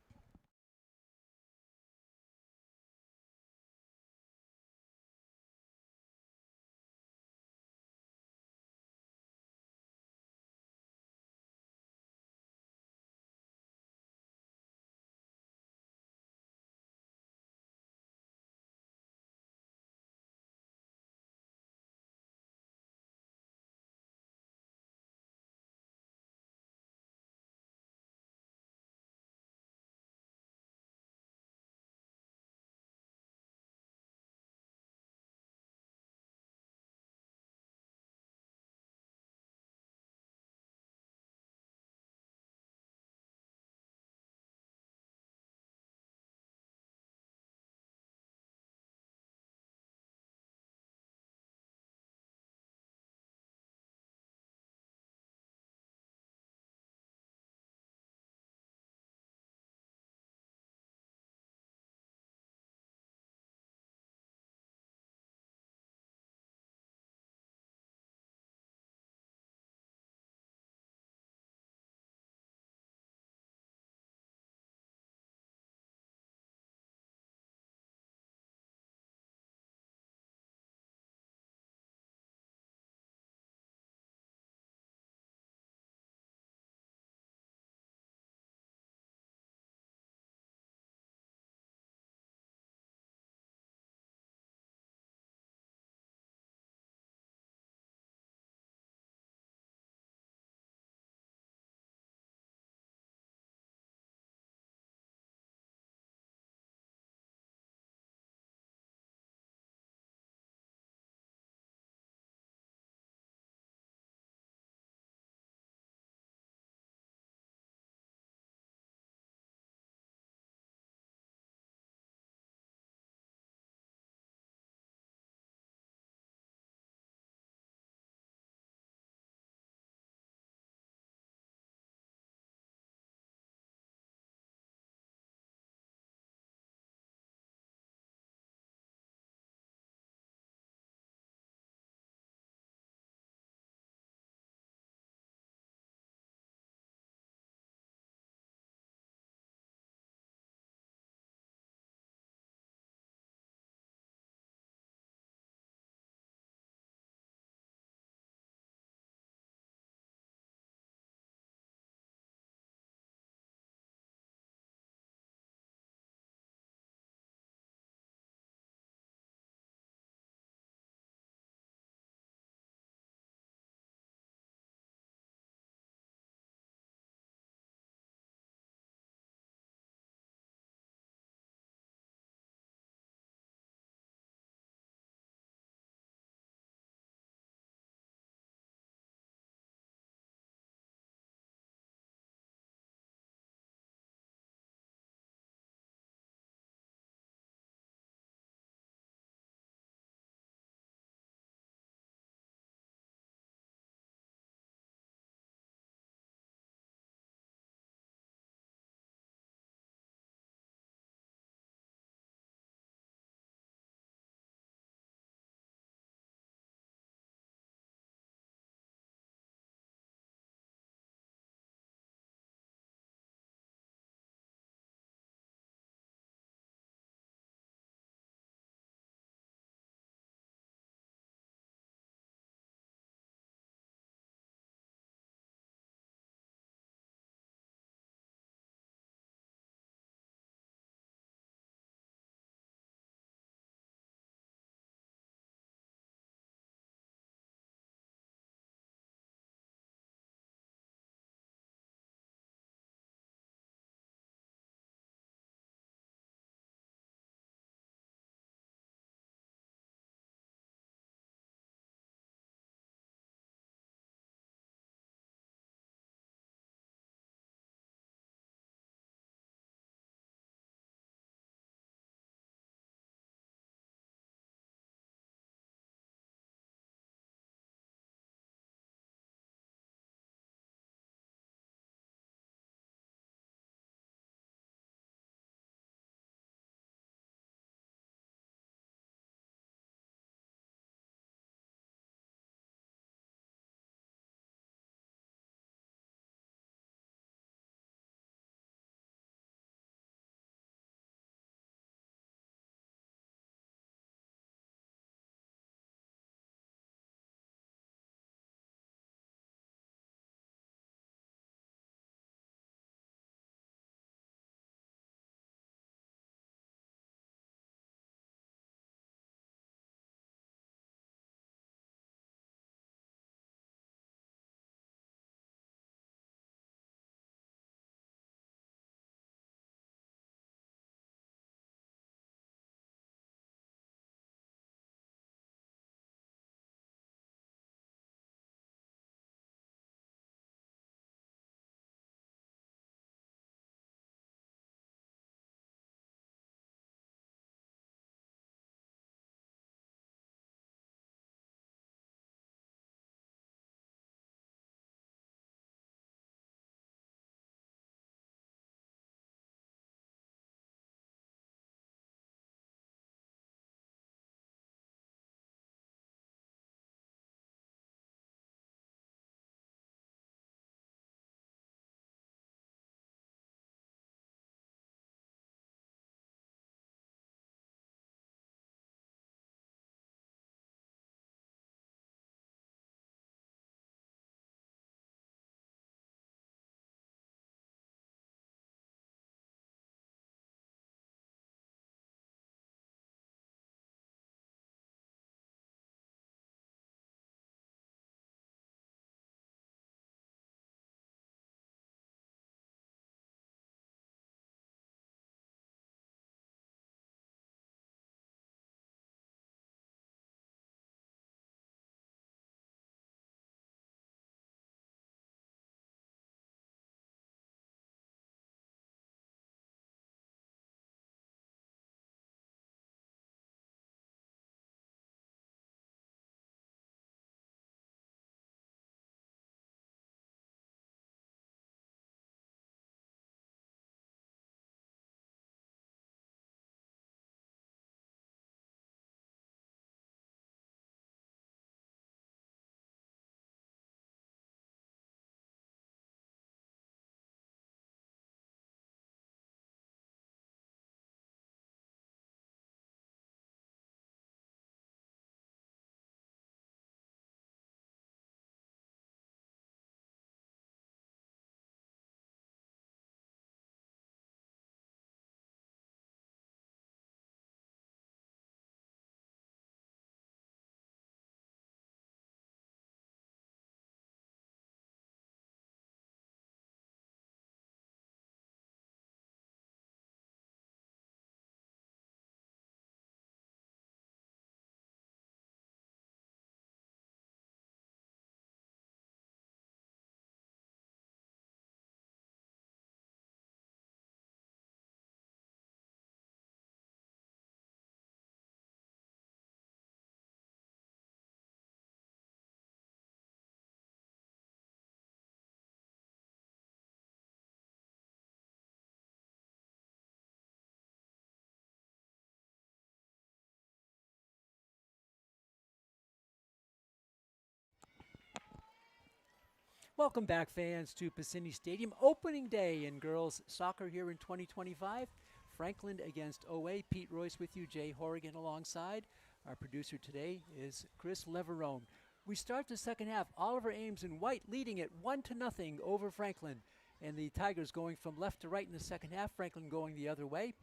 Welcome back, fans, to Piscini Stadium. Opening day in girls soccer here in 2025. Franklin against OA. Pete Royce with you, Jay Horrigan alongside. Our producer today is Chris Leverone. We start the second half. Oliver Ames in white leading it 1-0 over Franklin. And the Tigers going from left to right in the second half. Franklin going the other way.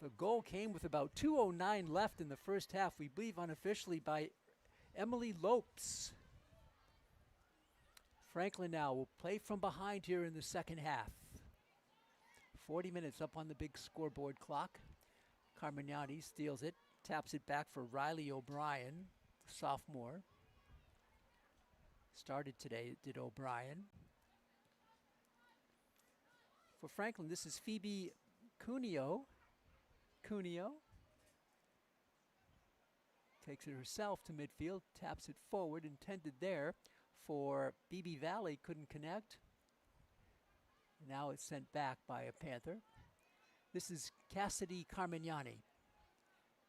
The goal came with about 2:09 left in the first half, we believe unofficially, by Emily Lopes. Franklin now will play from behind here in the second half. 40 minutes up on the big scoreboard clock. Carmignani steals it, taps it back for Riley O'Brien, sophomore. Started today, did O'Brien. For Franklin, this is Phoebe Cuneo. Takes it herself to midfield, taps it forward, intended there for BB Valley, couldn't connect. Now it's sent back by a Panther. This is Cassidy Carmignani.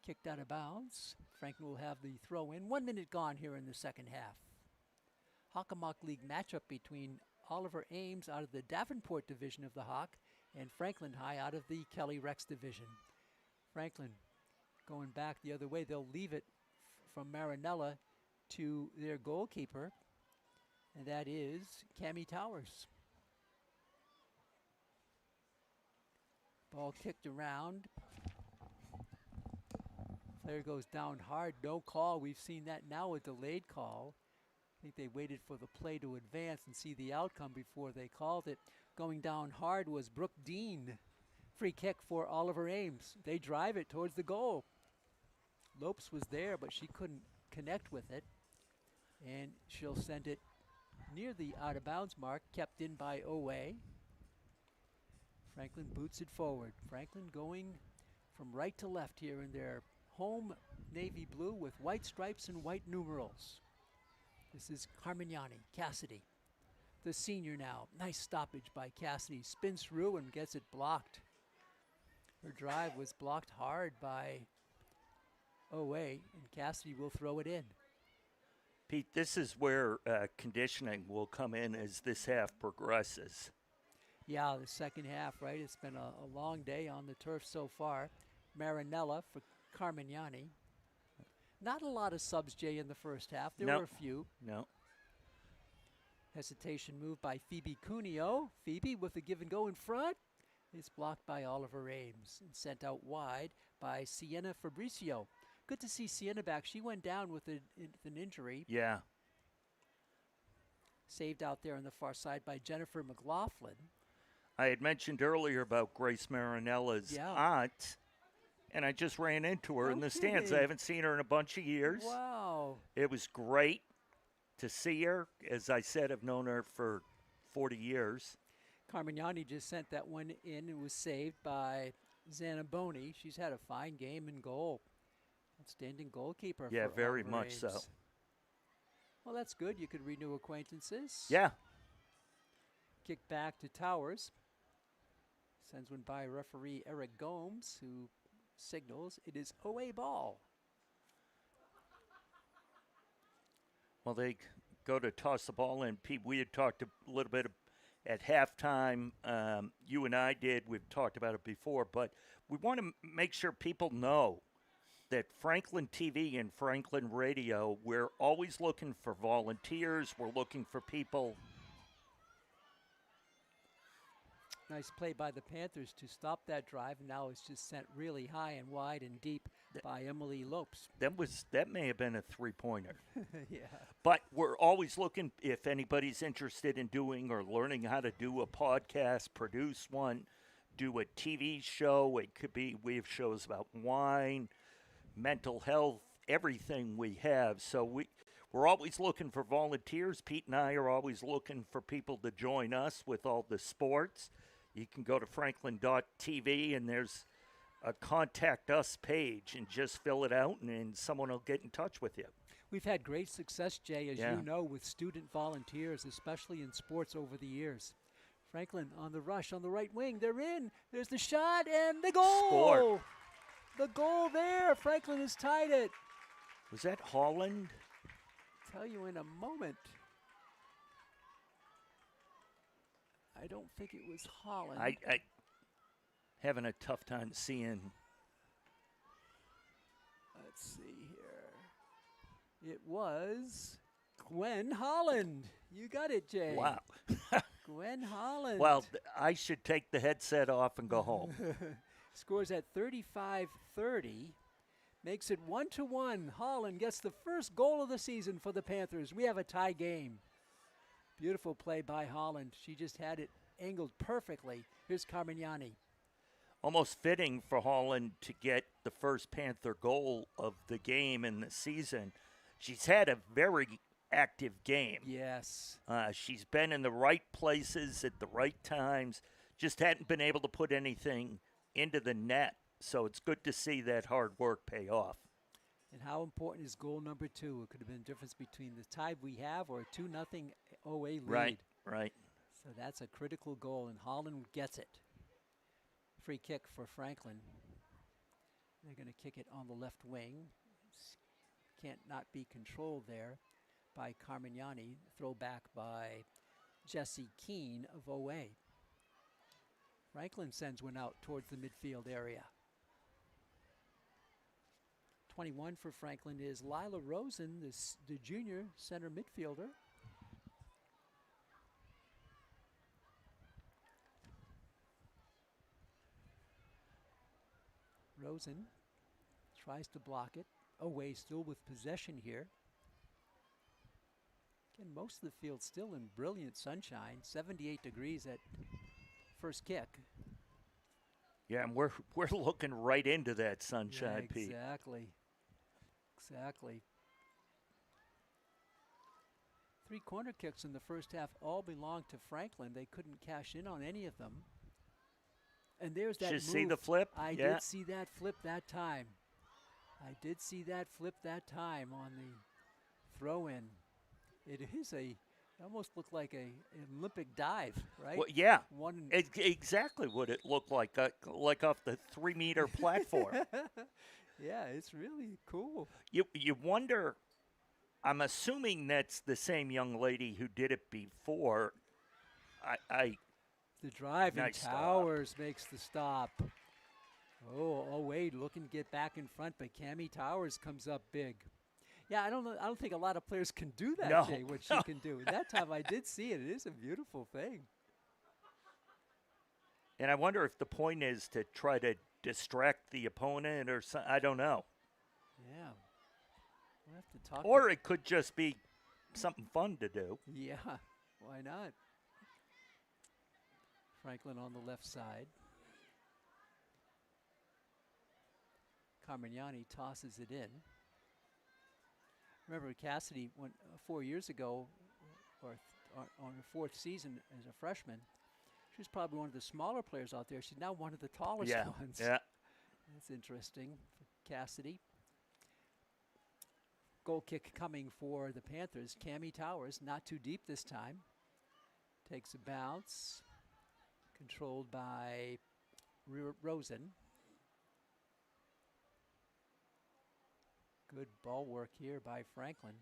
Kicked out of bounds. Franklin will have the throw in. 1 minute gone here in the second half. Hockomock League matchup between Oliver Ames out of the Davenport division of the Hawk and Franklin High out of the Kelly Rex division. Franklin going back the other way. They'll leave it from Marinella to their goalkeeper, and that is Cammie Towers. Ball kicked around. Player goes down hard, no call. We've seen that now, a delayed call. I think they waited for the play to advance and see the outcome before they called it. Going down hard was Brooke Dean. Free kick for Oliver Ames. They drive it towards the goal. Lopes was there, but she couldn't connect with it. And she'll send it near the out-of-bounds mark, kept in by OA. Franklin boots it forward. Franklin going from right to left here in their home navy blue with white stripes and white numerals. This is Carmignani, Cassidy, the senior now. Nice stoppage by Cassidy. Spins through and gets it blocked. Her drive was blocked hard by OA, and Cassidy will throw it in. Pete, this is where conditioning will come in as this half progresses. Yeah, the second half, right? It's been a long day on the turf so far. Marinella for Carmignani. Not a lot of subs, Jay, in the first half. There were a few. No. Hesitation move by Phoebe Cuneo. Phoebe with the give and go in front. It's blocked by Oliver Ames and sent out wide by Sienna Fabricio. Good to see Sienna back. She went down with an injury. Yeah. Saved out there on the far side by Jennifer McLaughlin. I had mentioned earlier about Grace Marinella's aunt, and I just ran into her in the stands. I haven't seen her in a bunch of years. Wow. It was great to see her. As I said, I've known her for 40 years. Carmignani just sent that one in and was saved by Zanaboni. She's had a fine game in goal. Outstanding goalkeeper. Yeah, for very Oliver much Ames. so. Well, that's good. You could renew acquaintances. Yeah. Kick back to Towers. Sends one by referee Eric Gomes, who signals it is OA ball. Well, they go to toss the ball in. Pete, we had talked a little bit at halftime. You and I did. We've talked about it before, but we want to make sure people know that Franklin TV and Franklin Radio, we're always looking for volunteers. We're looking for people. Nice play by the Panthers to stop that drive. Now it's just sent really high and wide and deep by Emily Lopes. That may have been a three-pointer. Yeah. But we're always looking if anybody's interested in doing or learning how to do a podcast, produce one, do a TV show. It could be, we have shows about wine, mental health, everything we have. So we're always looking for volunteers. Pete and I are always looking for people to join us with all the sports. You can go to franklin.tv and there's a contact us page and just fill it out and someone will get in touch with you. We've had great success, Jay, as you know, with student volunteers, especially in sports over the years. Franklin on the rush on the right wing. They're in. There's the shot and the goal. Score. The goal there. Franklin has tied it. Was that Holland? Tell you in a moment. I don't think it was Holland. I having a tough time seeing. Let's see here. It was Gwen Holland. You got it, Jay. Wow. Gwen Holland. Well, I should take the headset off and go home. Scores at 35-30. Makes it 1-1. Holland gets the first goal of the season for the Panthers. We have a tie game. Beautiful play by Holland. She just had it angled perfectly. Here's Carmignani. Almost fitting for Holland to get the first Panther goal of the game in the season. She's had a very active game. Yes. She's been in the right places at the right times. Just hadn't been able to put anything into the net. So it's good to see that hard work pay off. And how important is goal number 2? It could have been a difference between the tie we have or a 2-0 OA lead. Right. So that's a critical goal, and Holland gets it. Free kick for Franklin. They're going to kick it on the left wing. Can't not be controlled there by Carmignani. Throw back by Jessie Keene of OA. Franklin sends one out towards the midfield area. 21 for Franklin is Lila Rosen, the junior center midfielder. Rosen tries to block it. Away still with possession here. Again, most of the field still in brilliant sunshine. 78 degrees at first kick. Yeah, and we're looking right into that sunshine, yeah, Pete. Exactly. 3 corner kicks in the first half all belonged to Franklin. They couldn't cash in on any of them. And there's that move. Did you see the flip? I did see that flip that time. on the throw-in. It almost looked like an Olympic dive, right? Well, yeah, exactly what it looked like off the 3-meter platform. Yeah, it's really cool. You wonder, I'm assuming that's the same young lady who did it before. The drive nice and Towers makes the stop. Oh, Wade looking to get back in front, but Cammie Towers comes up big. Yeah, I don't think a lot of players can do that, No, Jay, what she can do. That time I did see it. It is a beautiful thing. And I wonder if the point is to try to distract the opponent or something. I don't know. Yeah. We'll have to talk. Or it could just be something fun to do. Yeah, why not? Franklin on the left side. Carmignani tosses it in. Remember, Cassidy went 4 years ago, or on her 4th season as a freshman. She was probably one of the smaller players out there. She's now one of the tallest ones. Yeah. That's interesting for Cassidy. Goal kick coming for the Panthers. Cammie Towers, not too deep this time. Takes a bounce. Controlled by Rosen. Good ball work here by Franklin.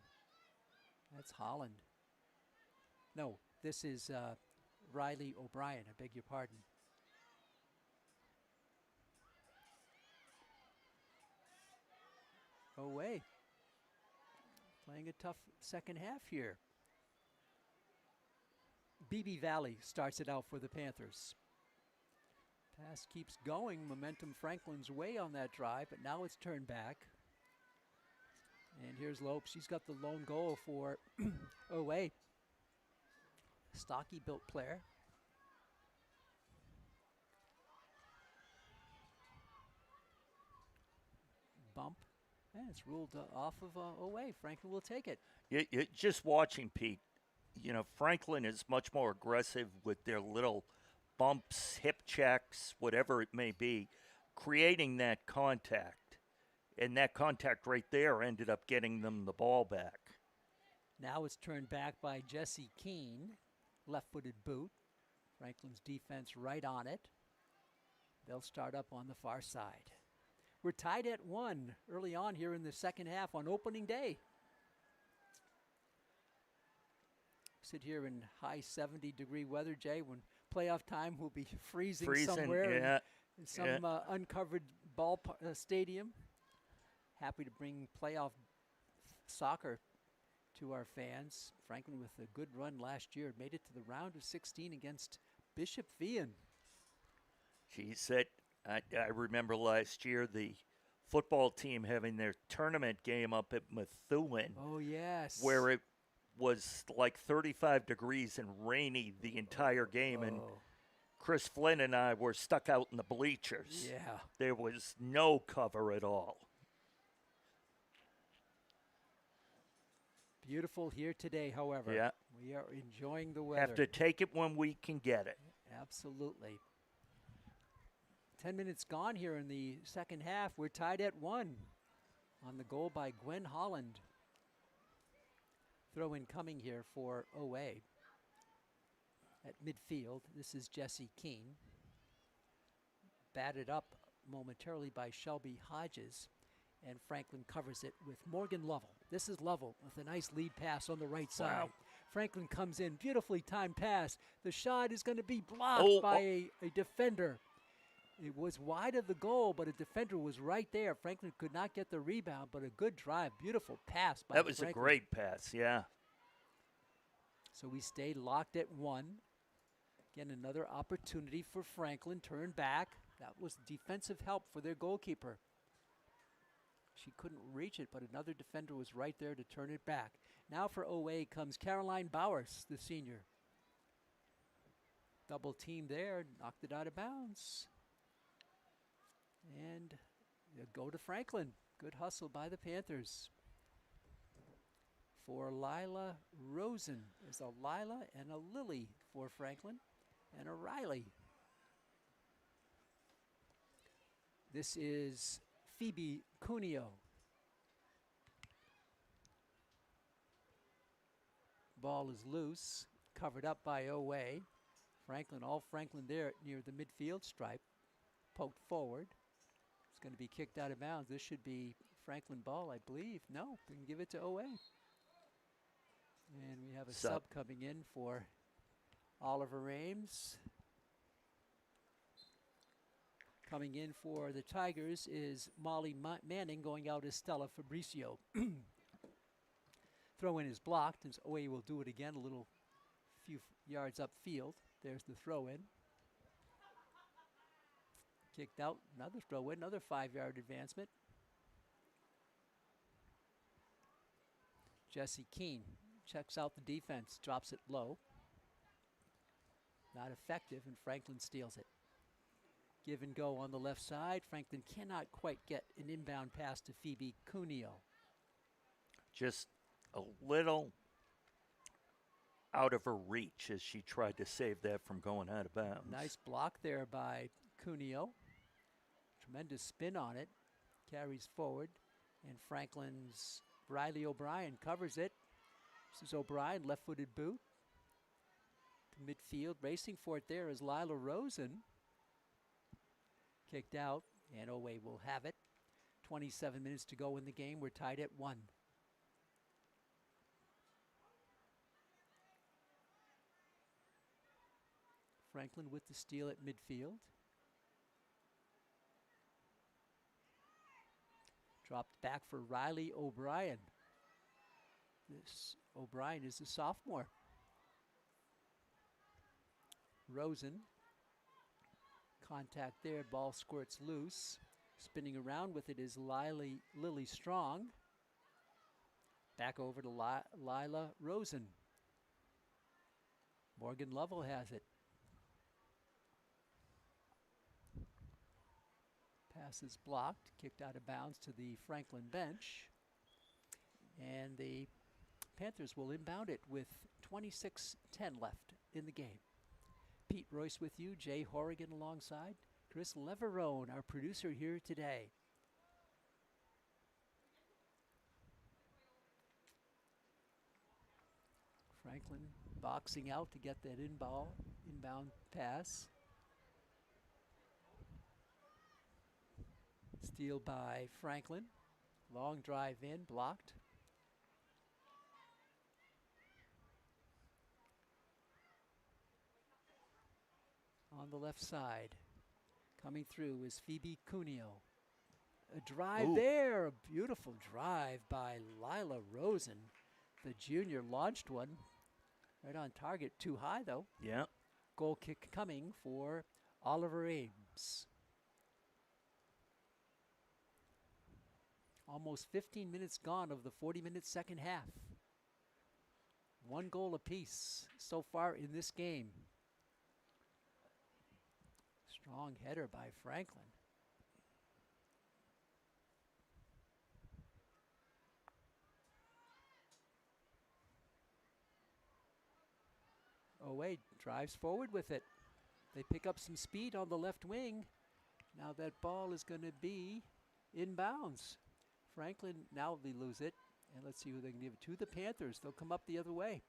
That's Holland. No, this is Riley O'Brien. I beg your pardon. Away. Playing a tough second half here. BB Valley starts it out for the Panthers. Pass keeps going. Momentum Franklin's way on that drive, but now it's turned back. And here's Lopes. She's got the lone goal for OA. Stocky built player. Bump. And it's ruled off of OA. Franklin will take it. Just watching, Pete, Franklin is much more aggressive with their little bumps, hip checks, whatever it may be, creating that contact. And that contact right there ended up getting them the ball back. Now it's turned back by Jessie Keene. Left-footed boot. Franklin's defense right on it. They'll start up on the far side. We're tied at 1 early on here in the second half on opening day. Sit here in high 70-degree weather, Jay, when playoff time will be freezing, Freezing, somewhere yeah. in some uncovered stadium. Happy to bring playoff soccer to our fans. Franklin with a good run last year made it to the round of 16 against Bishop Vian. She said, I remember last year the football team having their tournament game up at Methuen. Oh, yes. Where it was like 35 degrees and rainy the entire game, and Chris Flynn and I were stuck out in the bleachers. Yeah. There was no cover at all. Beautiful here today, however. Yeah. We are enjoying the weather. Have to take it when we can get it. Absolutely. 10 minutes gone here in the second half. We're tied at 1 on the goal by Gwen Holland. Throw in coming here for OA. At midfield, this is Jessie Keene. Batted up momentarily by Shelby Hodges. And Franklin covers it with Morgan Lovell. This is Lovell with a nice lead pass on the right side. Wow. Franklin comes in, beautifully timed pass. The shot is going to be blocked by a defender. It was wide of the goal, but a defender was right there. Franklin could not get the rebound, but a good drive. Beautiful pass by That was Franklin. a great pass, yeah. So we stayed locked at 1. Again, another opportunity for Franklin. Turn back. That was defensive help for their goalkeeper. She couldn't reach it, but another defender was right there to turn it back. Now for OA comes Caroline Bowers, the senior. Double team there, knocked it out of bounds. And go to Franklin. Good hustle by the Panthers. For Lila Rosen. There's a Lila and a Lily for Franklin. And a Riley. This is Phoebe Cuneo. Ball is loose, covered up by OA. Franklin, all Franklin there near the midfield stripe. Poked forward. It's going to be kicked out of bounds. This should be Franklin ball, I believe. No, they can give it to OA. And we have a sub coming in for Oliver Ames. Coming in for the Tigers is Molly Manning, going out as Stella Fabricio. Throw in is blocked, and OA will do it again a little few yards upfield. There's the throw in. Kicked out, another throw in, another 5-yard advancement. Jessie Keene checks out the defense, drops it low. Not effective, and Franklin steals it. Give and go on the left side. Franklin cannot quite get an inbound pass to Phoebe Cuneo. Just a little out of her reach as she tried to save that from going out of bounds. Nice block there by Cuneo. Tremendous spin on it. Carries forward. And Franklin's Riley O'Brien covers it. This is O'Brien, left-footed boot. To midfield, racing for it there is Lila Rosen. Kicked out, and OA will have it. 27 minutes to go in the game. We're tied at 1. Franklin with the steal at midfield. Dropped back for Riley O'Brien. This O'Brien is a sophomore. Rosen. Contact there, ball squirts loose. Spinning around with it is Lily Strong. Back over to Lila Rosen. Morgan Lovell has it. Pass is blocked, kicked out of bounds to the Franklin bench. And the Panthers will inbound it with 26:10 left in the game. Pete Royce with you, Jay Horrigan alongside, Chris Leverone, our producer here today. Franklin boxing out to get that inbound pass. Steal by Franklin. Long drive in, blocked. on the left side. Coming through is Phoebe Cuneo. A drive Ooh. there, a beautiful drive by Lila Rosen. The junior launched one right on target, too high though. Yeah. Goal kick coming for Oliver Ames. Almost 15 minutes gone of the 40-minute second half. 1 goal apiece so far in this game. Strong header by Franklin. Wade drives forward with it. They pick up some speed on the left wing. Now that ball is going to be inbounds. Franklin, now they lose it. And let's see who they can give it to. The Panthers. They'll come up the other way.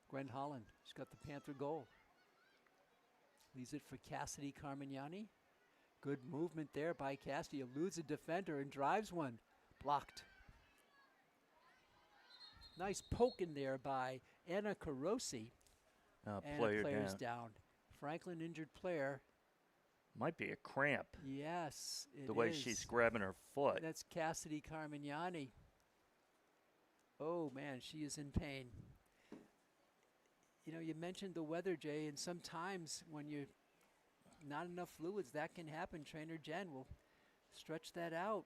Gwen Holland, she's got the Panther goal. Leaves it for Cassidy Carmignani. Good movement there by Cassidy. Eludes a defender and drives one. Blocked. Nice poke in there by Anna Carosi. And player's down. Franklin injured player. Might be a cramp. Yes, it is. The way she's grabbing her foot. That's Cassidy Carmignani. Oh, man, she is in pain. You know, you mentioned the weather, Jay, and sometimes when you not enough fluids, that can happen. Trainer Jen will stretch that out.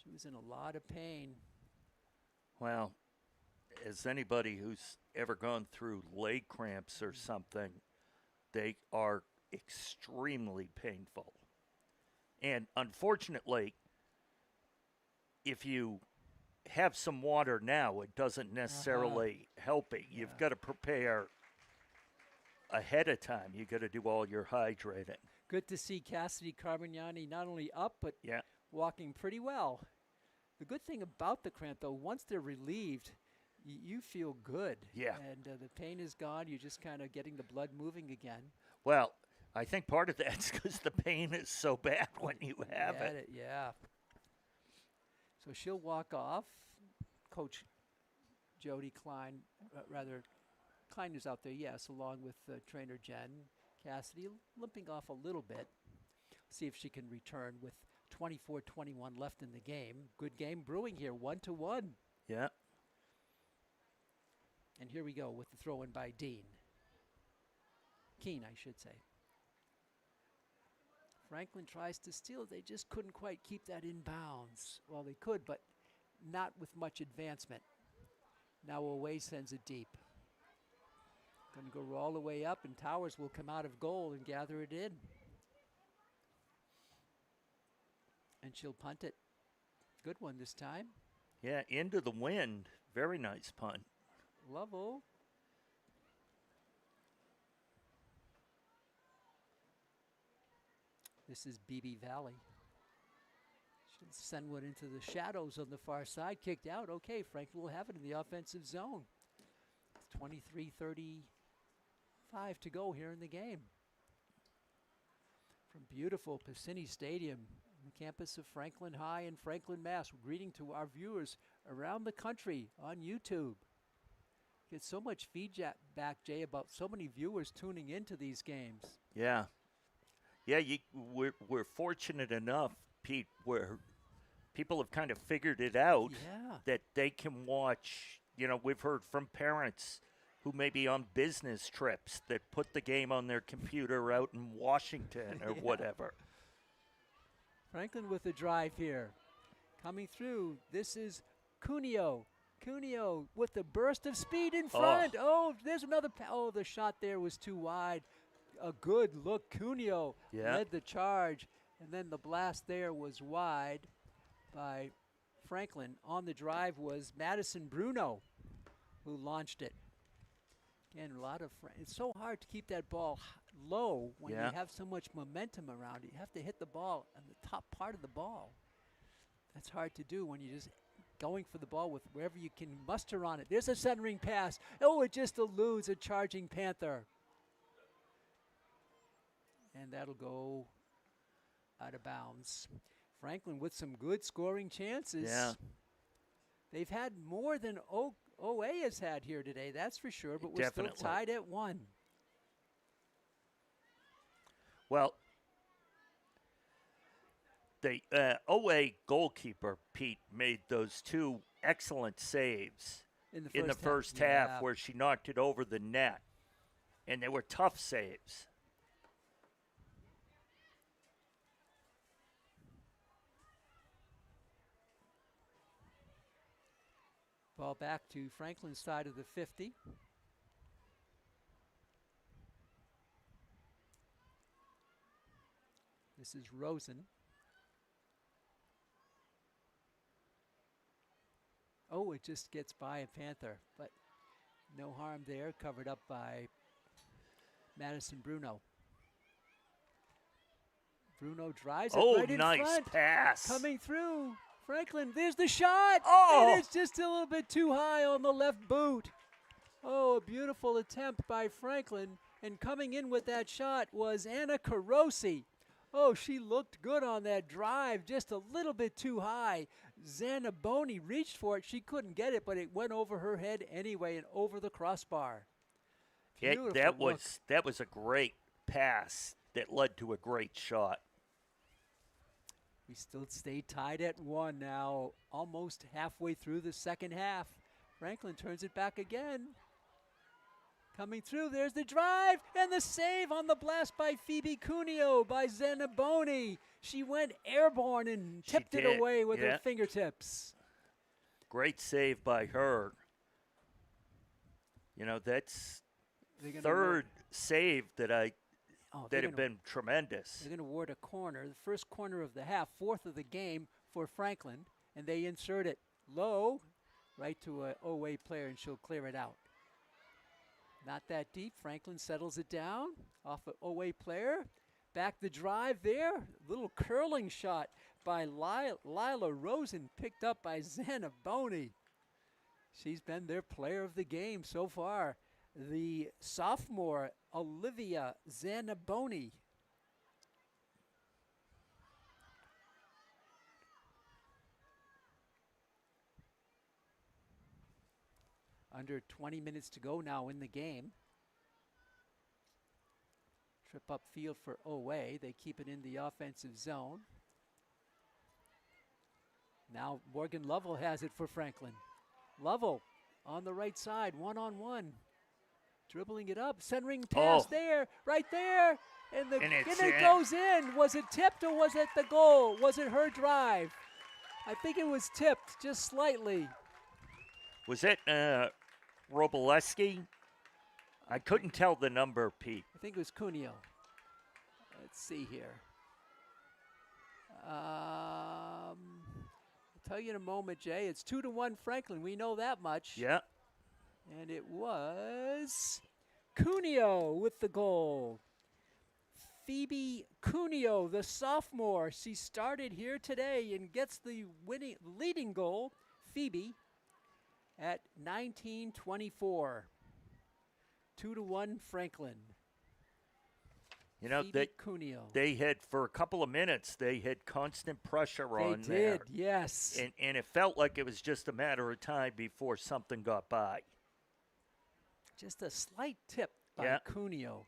She was in a lot of pain. Well, as anybody who's ever gone through leg cramps or something, they are extremely painful. And unfortunately, if you have some water now, it doesn't necessarily help it. You've got to prepare ahead of time. You've got to do all your hydrating. Good to see Cassidy Carmignani not only up, but walking pretty well. The good thing about the cramp, though, once they're relieved, you feel good. Yeah. And the pain is gone. You're just kind of getting the blood moving again. Well, I think part of that's because the pain is so bad when you have it. Yeah. So she'll walk off. Coach Jody Klein, Klein is out there, yes, along with trainer Jen. Cassidy limping off a little bit. See if she can return with 24-21 left in the game. Good game brewing here, 1-1. Yeah. And here we go with the throw-in by Keene, I should say. Franklin tries to steal. They just couldn't quite keep that in bounds. Well, they could, but not with much advancement. Now Away sends it deep. Going to go all the way up, and Towers will come out of goal and gather it in. And she'll punt it. Good one this time. Yeah, into the wind. Very nice punt. Lovell. This is BB Valley. She'll send one into the shadows on the far side. Kicked out. Okay, Franklin will have it in the offensive zone. 23:35 to go here in the game. From beautiful Piscini Stadium, on the campus of Franklin High in Franklin, Mass. Greeting to our viewers around the country on YouTube. Get so much feedback, Jay, about so many viewers tuning into these games. Yeah. Yeah, we're fortunate enough, Pete, where people have kind of figured it out that they can watch. You know, we've heard from parents who may be on business trips that put the game on their computer out in Washington or whatever. Franklin with a drive here. Coming through, this is Cuneo. Cuneo with the burst of speed in front. Oh, there's another. The shot there was too wide. A good look. Cuneo led the charge, and then the blast there was wide by Franklin. On the drive was Madison Bruno, who launched it. Again, a lot of. It's so hard to keep that ball low when you have so much momentum around it. You have to hit the ball on the top part of the ball. That's hard to do when you're just going for the ball with wherever you can muster on it. There's a centering pass. Oh, it just eludes a charging Panther. And that'll go out of bounds. Franklin with some good scoring chances. Yeah. They've had more than OA has had here today, that's for sure, but we're Definitely. still tied at 1. Well, the OA goalkeeper, Pete, made those 2 excellent saves In the first half, half where she knocked it over the net. And they were tough saves. Ball back to Franklin's side of the 50. This is Rosen. Oh, it just gets by a Panther, but no harm there, covered up by Madison Bruno. Bruno drives it right in nice front. pass. Coming through. Franklin, there's the shot. Oh! And it's just a little bit too high on the left boot. Oh, a beautiful attempt by Franklin. And coming in with that shot was Anna Carosi. Oh, she looked good on that drive, just a little bit too high. Zanaboni reached for it. She couldn't get it, but it went over her head anyway and over the crossbar. That was a great pass that led to a great shot. We still stay tied at 1 now, almost halfway through the second half. Franklin turns it back again. Coming through, there's the drive and the save on the blast by Phoebe Cuneo by Zanaboni. She went airborne and tipped it away with her fingertips. Great save by her. You know, that's third save that have been tremendous. They're going to award a corner, the first corner of the half, 4th of the game for Franklin, and they insert it low, right to an OA player, and she'll clear it out. Not that deep. Franklin settles it down off an OA player. Back the drive there. Little curling shot by Lila Rosen, picked up by Zanaboni. She's been their player of the game so far. The sophomore, Olivia Zanaboni. Under 20 minutes to go now in the game. Trip up field for OA. They keep it in the offensive zone. Now Morgan Lovell has it for Franklin. Lovell on the right side, one-on-one. Dribbling it up, centering pass there, right there. And it goes in. Was it tipped or was it the goal? Was it her drive? I think it was tipped just slightly. Was it Roboleski? I couldn't tell the number, Pete. I think it was Cuneo. Let's see here. I'll tell you in a moment, Jay. It's 2-1 Franklin. We know that much. Yeah. And it was Cuneo with the goal. Phoebe Cuneo, the sophomore. She started here today and gets the leading goal. Phoebe at 19:24. 2-1 Franklin. You know, they had, for a couple of minutes, they had constant pressure on there. They did, yes. And it felt like it was just a matter of time before something got by. Just a slight tip by Cuneo.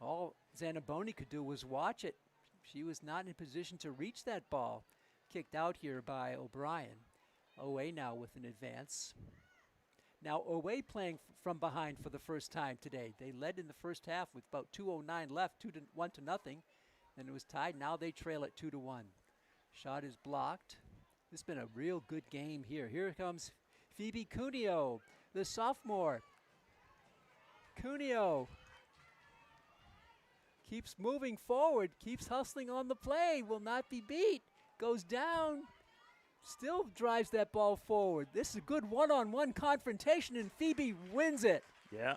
All Zanaboni could do was watch it. She was not in position to reach that ball. Kicked out here by O'Brien. OA now with an advance. Now OA playing from behind for the first time today. They led in the first half with about 2:09 left, 1-0. Then it was tied. Now they trail at 2-1. Shot is blocked. This has been a real good game here. Here comes Phoebe Cuneo, the sophomore. Cuneo keeps moving forward, keeps hustling on the play, will not be beat. Goes down. Still drives that ball forward. This is a good one-on-one confrontation, and Phoebe wins it. Yeah.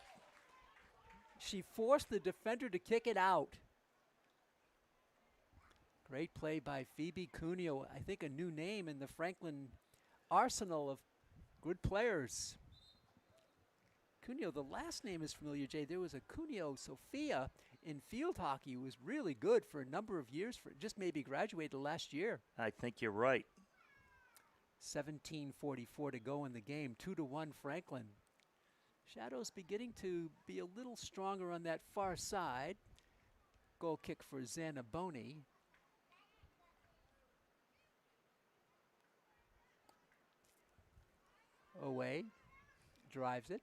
She forced the defender to kick it out. Great play by Phoebe Cuneo. I think a new name in the Franklin arsenal of good players. Cuneo, the last name is familiar, Jay. There was a Cuneo Sophia in field hockey who was really good for a number of years, just maybe graduated last year. I think you're right. 17:44 to go in the game. 2-1 Franklin. Shadows beginning to be a little stronger on that far side. Goal kick for Zanaboni. Away, drives it.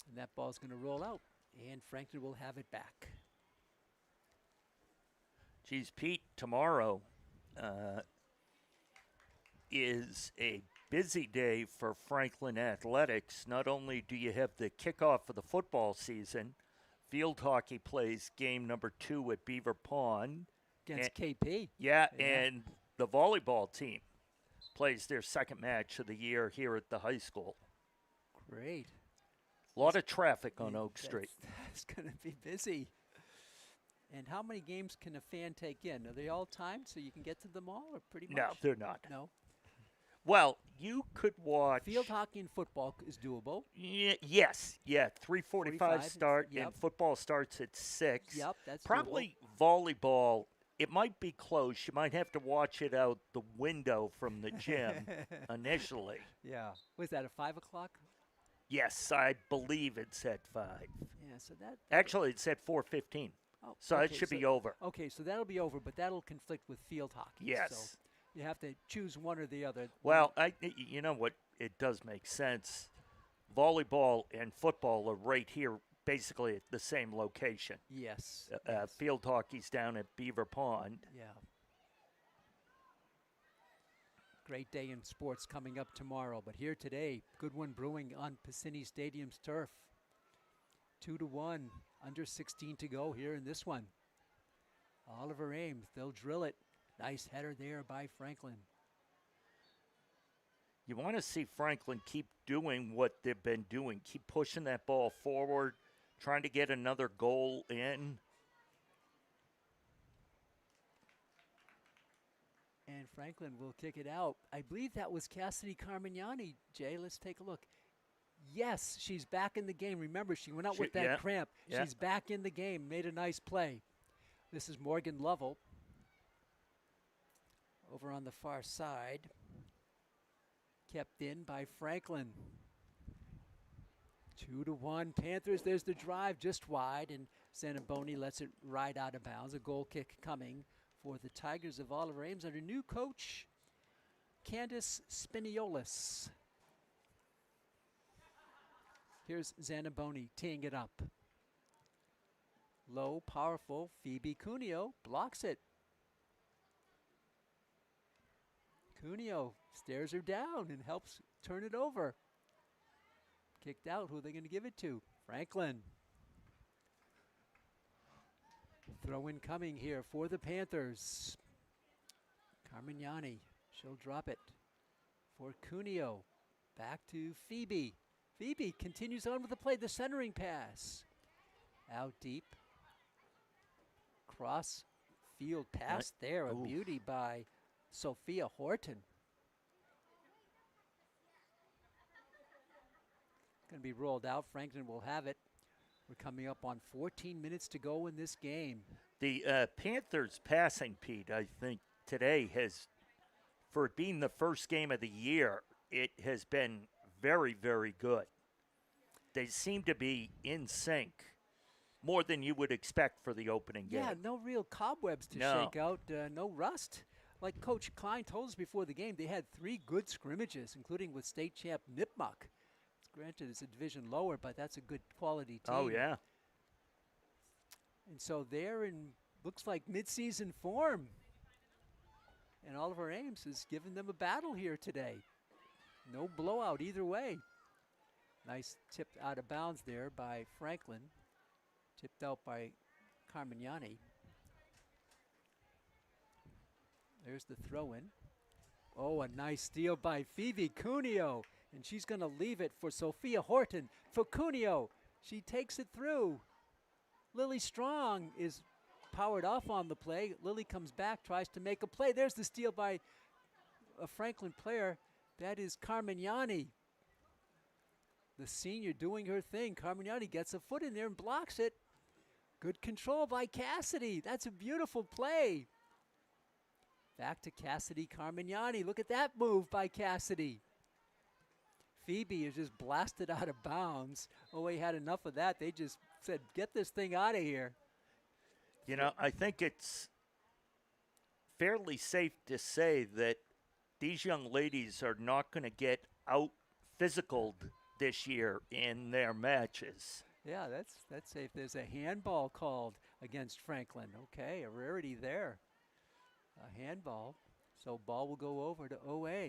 And that ball's going to roll out, and Franklin will have it back. Geez, Pete, tomorrow is a busy day for Franklin Athletics. Not only do you have the kickoff of the football season, field hockey plays game number 2 at Beaver Pond. Against KP. Yeah, and the volleyball team plays their second match of the year here at the high school. Great. A lot of traffic on Oak Street. That's going to be busy. And how many games can a fan take in? Are they all timed so you can get to them all, or pretty much? No, they're not. No? Well, you could watch... Field hockey and football is doable. Yes. Yeah, 3:45 start, and football starts at 6. Yep, that's probably doable. Volleyball, it might be close. You might have to watch it out the window from the gym initially. Yeah. Was that at 5 o'clock? Yes, I believe it's at 5. Yeah, so that... Actually, it's at 4:15. Oh, so okay, it should be over. Okay, so that'll be over, but that'll conflict with field hockey. Yes. So you have to choose one or the other. Well, you know what? It does make sense. Volleyball and football are right here, basically at the same location. Yes. Field hockey's down at Beaver Pond. Yeah. Great day in sports coming up tomorrow, but here today, good one brewing on Piscini Stadium's turf. 2-1, under 16 to go here in this one. Oliver Ames, they'll drill it. Nice header there by Franklin. You want to see Franklin keep doing what they've been doing, keep pushing that ball forward, trying to get another goal in. And Franklin will kick it out. I believe that was Cassidy Carmignani, Jay. Let's take a look. Yes, she's back in the game. Remember, she went out with that cramp. Yeah. She's back in the game, made a nice play. This is Morgan Lovell over on the far side. Kept in by Franklin. 2-1 Panthers. There's the drive just wide, and Zanaboni lets it ride out of bounds. A goal kick coming for the Tigers of Oliver Ames under new coach Candice Spiniolis. Here's Zanaboni teeing it up. Low, powerful. Phoebe Cuneo blocks it. Cuneo stares her down and helps turn it over. Kicked out. Who are they going to give it to? Franklin. Throw in coming here for the Panthers. Carmignani. She'll drop it for Cuneo. Back to Phoebe. Phoebe continues on with the play. The centering pass. Out deep. Cross field pass there. A beauty by Sophia Horton. Going to be rolled out. Franklin will have it. We're coming up on 14 minutes to go in this game. The Panthers passing, Pete, I think today has, for it being the first game of the year, it has been very, very good. They seem to be in sync more than you would expect for the opening game. Yeah, no real cobwebs to shake out, no rust. Like Coach Klein told us before the game, they had 3 good scrimmages, including with state champ Nipmuc. Granted, it's a division lower, but that's a good quality team. Oh, yeah. And so they're in, looks like, midseason form. And Oliver Ames has given them a battle here today. No blowout either way. Nice tip out of bounds there by Franklin. Tipped out by Carmignani. There's the throw-in. Oh, a nice steal by Phoebe Cuneo. And she's going to leave it for Sophia Horton. For Cuneo, she takes it through. Lily Strong is powered off on the play. Lily comes back, tries to make a play. There's the steal by a Franklin player. That is Carmignani. The senior doing her thing. Carmignani gets a foot in there and blocks it. Good control by Cassidy. That's a beautiful play. Back to Cassidy Carmignani. Look at that move by Cassidy. Phoebe is just blasted out of bounds. OA had enough of that. They just said, get this thing out of here. You know, I think it's fairly safe to say that these young ladies are not going to get out physicaled this year in their matches. Yeah, that's safe. There's a handball called against Franklin. Okay, a rarity there. A handball. So ball will go over to OA.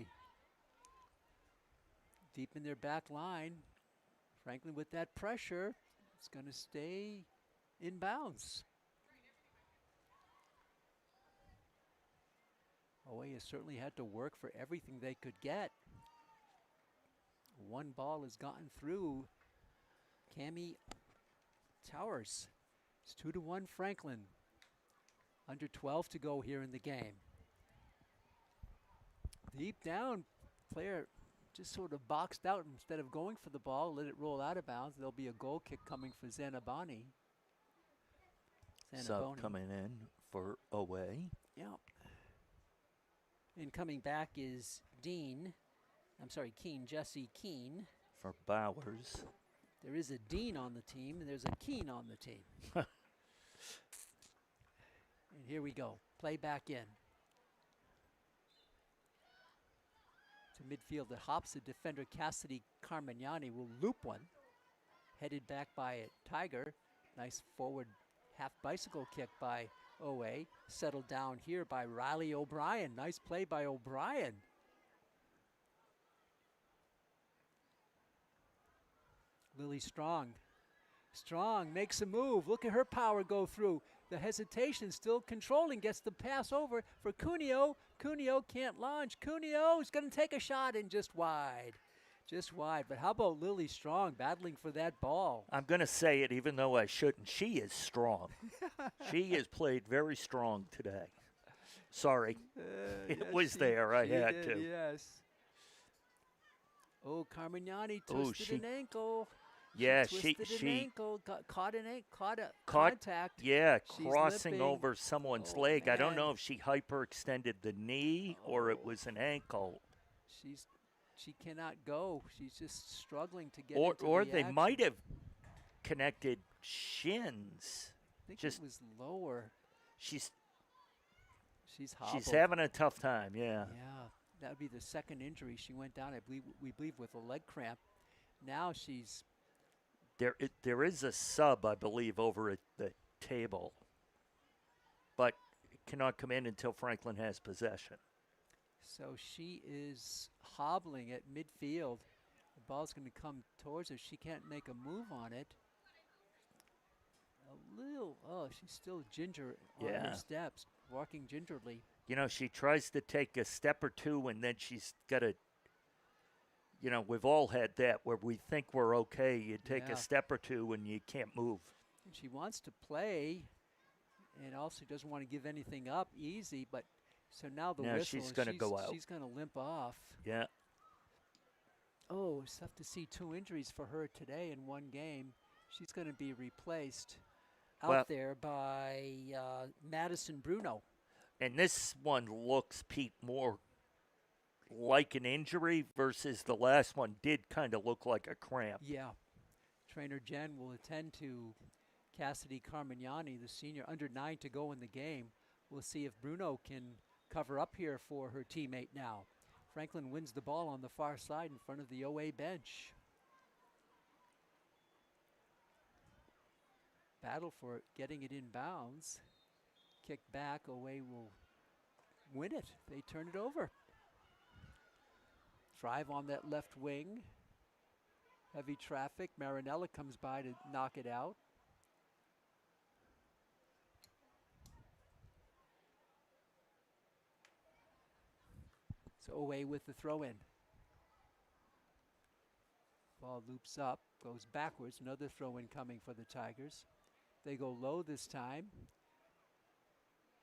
Deep in their back line. Franklin with that pressure. It's going to stay in bounds. OA has certainly had to work for everything they could get. One ball has gotten through Cami Towers. It's 2-1 Franklin. Under 12 to go here in the game. Deep down, player just sort of boxed out instead of going for the ball, let it roll out of bounds. There'll be a goal kick coming for Zanabani. Sub coming in for OA. Yeah. And coming back is Keene, Jesse Keene. For Bowers. There is a Dean on the team, and there's a Keene on the team. And here we go. Play back in. To midfield, the hops the defender Cassidy Carmignani will loop one. Headed back by a Tiger. Nice forward half bicycle kick by OA. Settled down here by Riley O'Brien. Nice play by O'Brien. Lily Strong. Strong makes a move. Look at her power go through. The hesitation still controlling. Gets the pass over for Cuneo. Cuneo can't launch. Cuneo is going to take a shot and just wide. Just wide. But how about Lily Strong battling for that ball? I'm going to say it even though I shouldn't. She is strong. She has played very strong today. Sorry. It was there. I had to. Yes. Oh, Carmignani twisted an ankle. Yeah, she twisted an ankle, caught a contact. Yeah, She's crossing limping. over someone's Oh, leg. I don't man. know if she hyperextended the knee or it was an ankle. She cannot go. She's just struggling to get Or into or the they action. might have connected shins. I think just it was lower. She's hobbled. having a tough time. Yeah. Yeah, that would be the second injury. She went down, we believe, with a leg cramp. Now she's. There is a sub, I believe, over at the table, but it cannot come in until Franklin has possession. So she is hobbling at midfield. The ball's going to come towards her. She can't make a move on it. She's still ginger on her steps, walking gingerly. You know, she tries to take a step or two, and then she's got to. You know, we've all had that where we think we're okay. You take a step or two and you can't move. And she wants to play and also doesn't want to give anything up easy. But so now the whistle. She's going to go out. She's going to limp off. Yeah. Oh, it's tough to see 2 injuries for her today in one game. She's going to be replaced out there by Madison Bruno. And this one looks, Pete, more like an injury versus the last one did kind of look like a cramp. Yeah. Trainer Jen will attend to Cassidy Carmignani, the senior, under 9 to go in the game. We'll see if Bruno can cover up here for her teammate now. Franklin wins the ball on the far side in front of the OA bench. Battle for getting it in bounds. Kick back, OA will win it. They turn it over. Drive on that left wing. Heavy traffic. Marinella comes by to knock it out. So OA with the throw in. Ball loops up, goes backwards. Another throw in coming for the Tigers. They go low this time.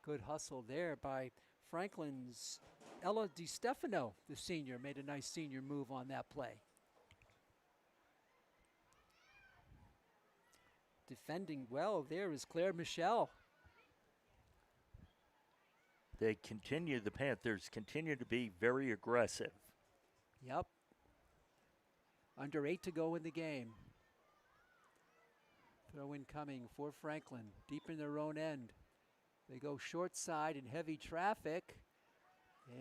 Good hustle there by Franklin's Ella DiStefano, the senior, made a nice senior move on that play. Defending well there is Claire Michelle. The Panthers continue to be very aggressive. Yep. Under 8 to go in the game. Throw in coming for Franklin, deep in their own end. They go short side in heavy traffic.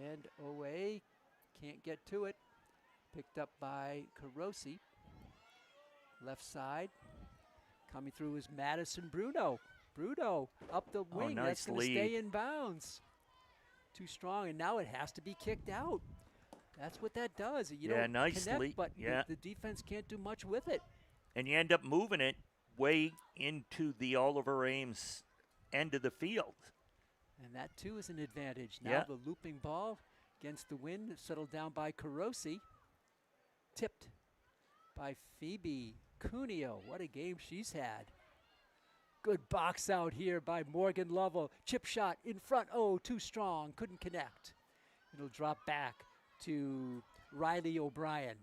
And away, can't get to it. Picked up by Carosi. Left side. Coming through is Madison Bruno. Bruno up the wing. Nice That's going to lead. stay in bounds. Too strong, and now it has to be kicked out. That's what that does. You don't nice connect, lead. but Yeah. the defense can't do much with it. And you end up moving it way into the Oliver Ames end of the field. And that, too, is an advantage. Now Yeah. the looping ball against the wind, settled down by Carosi. Tipped by Phoebe Cuneo. What a game she's had. Good box out here by Morgan Lovell. Chip shot in front. Oh, too strong. Couldn't connect. It'll drop back to Riley O'Brien.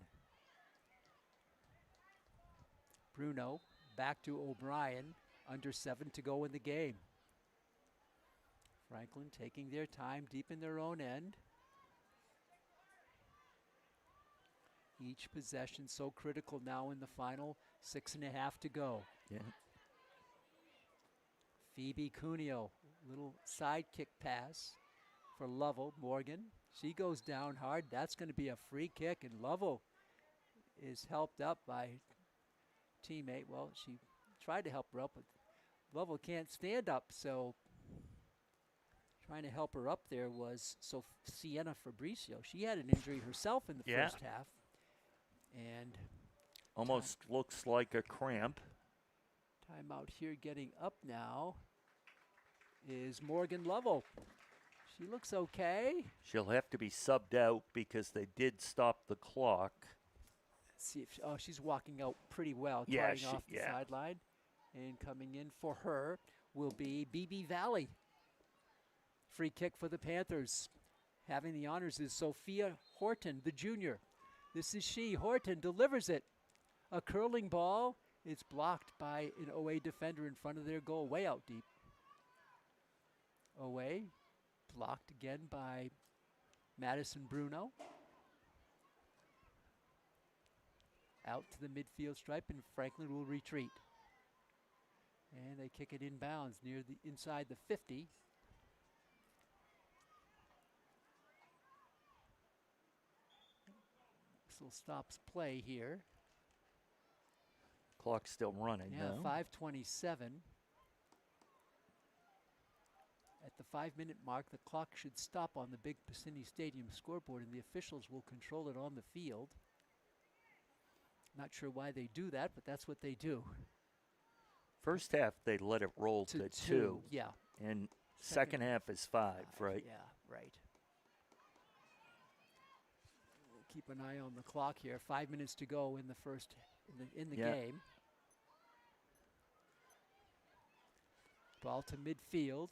Bruno back to O'Brien. Under 7 to go in the game. Franklin taking their time deep in their own end. Each possession so critical now in the final 6.5 to go. Yeah. Phoebe Cuneo, little side kick pass for Lovell. Morgan, she goes down hard. That's going to be a free kick, and Lovell is helped up by teammate. Well, she tried to help her up, but Lovell can't stand up, so trying to help her up there was Sienna Fabricio. She had an injury herself in the first half. And almost looks like a cramp. Timeout here getting up now is Morgan Lovell. She looks okay. She'll have to be subbed out because they did stop the clock. Let's see if she's walking out pretty well, Yeah, tying off the sideline. And coming in for her will be BB Valley. Free kick for the Panthers. Having the honors is Sophia Horton, the junior. This is she. Horton delivers it. A curling ball. It's blocked by an OA defender in front of their goal, way out deep. OA blocked again by Madison Bruno. Out to the midfield stripe, and Franklin will retreat. And they kick it inbounds near the inside the 50. Whistle stops play here. Clock's still running. Yeah, no? 5:27. At the 5-minute mark, the clock should stop on the big Piscini Stadium scoreboard, and the officials will control it on the field. Not sure why they do that, but that's what they do. First half, they let it roll to 2. Yeah. And second half is 5, right? Yeah, right. We'll keep an eye on the clock here. 5 minutes to go in the first in the game. Ball to midfield.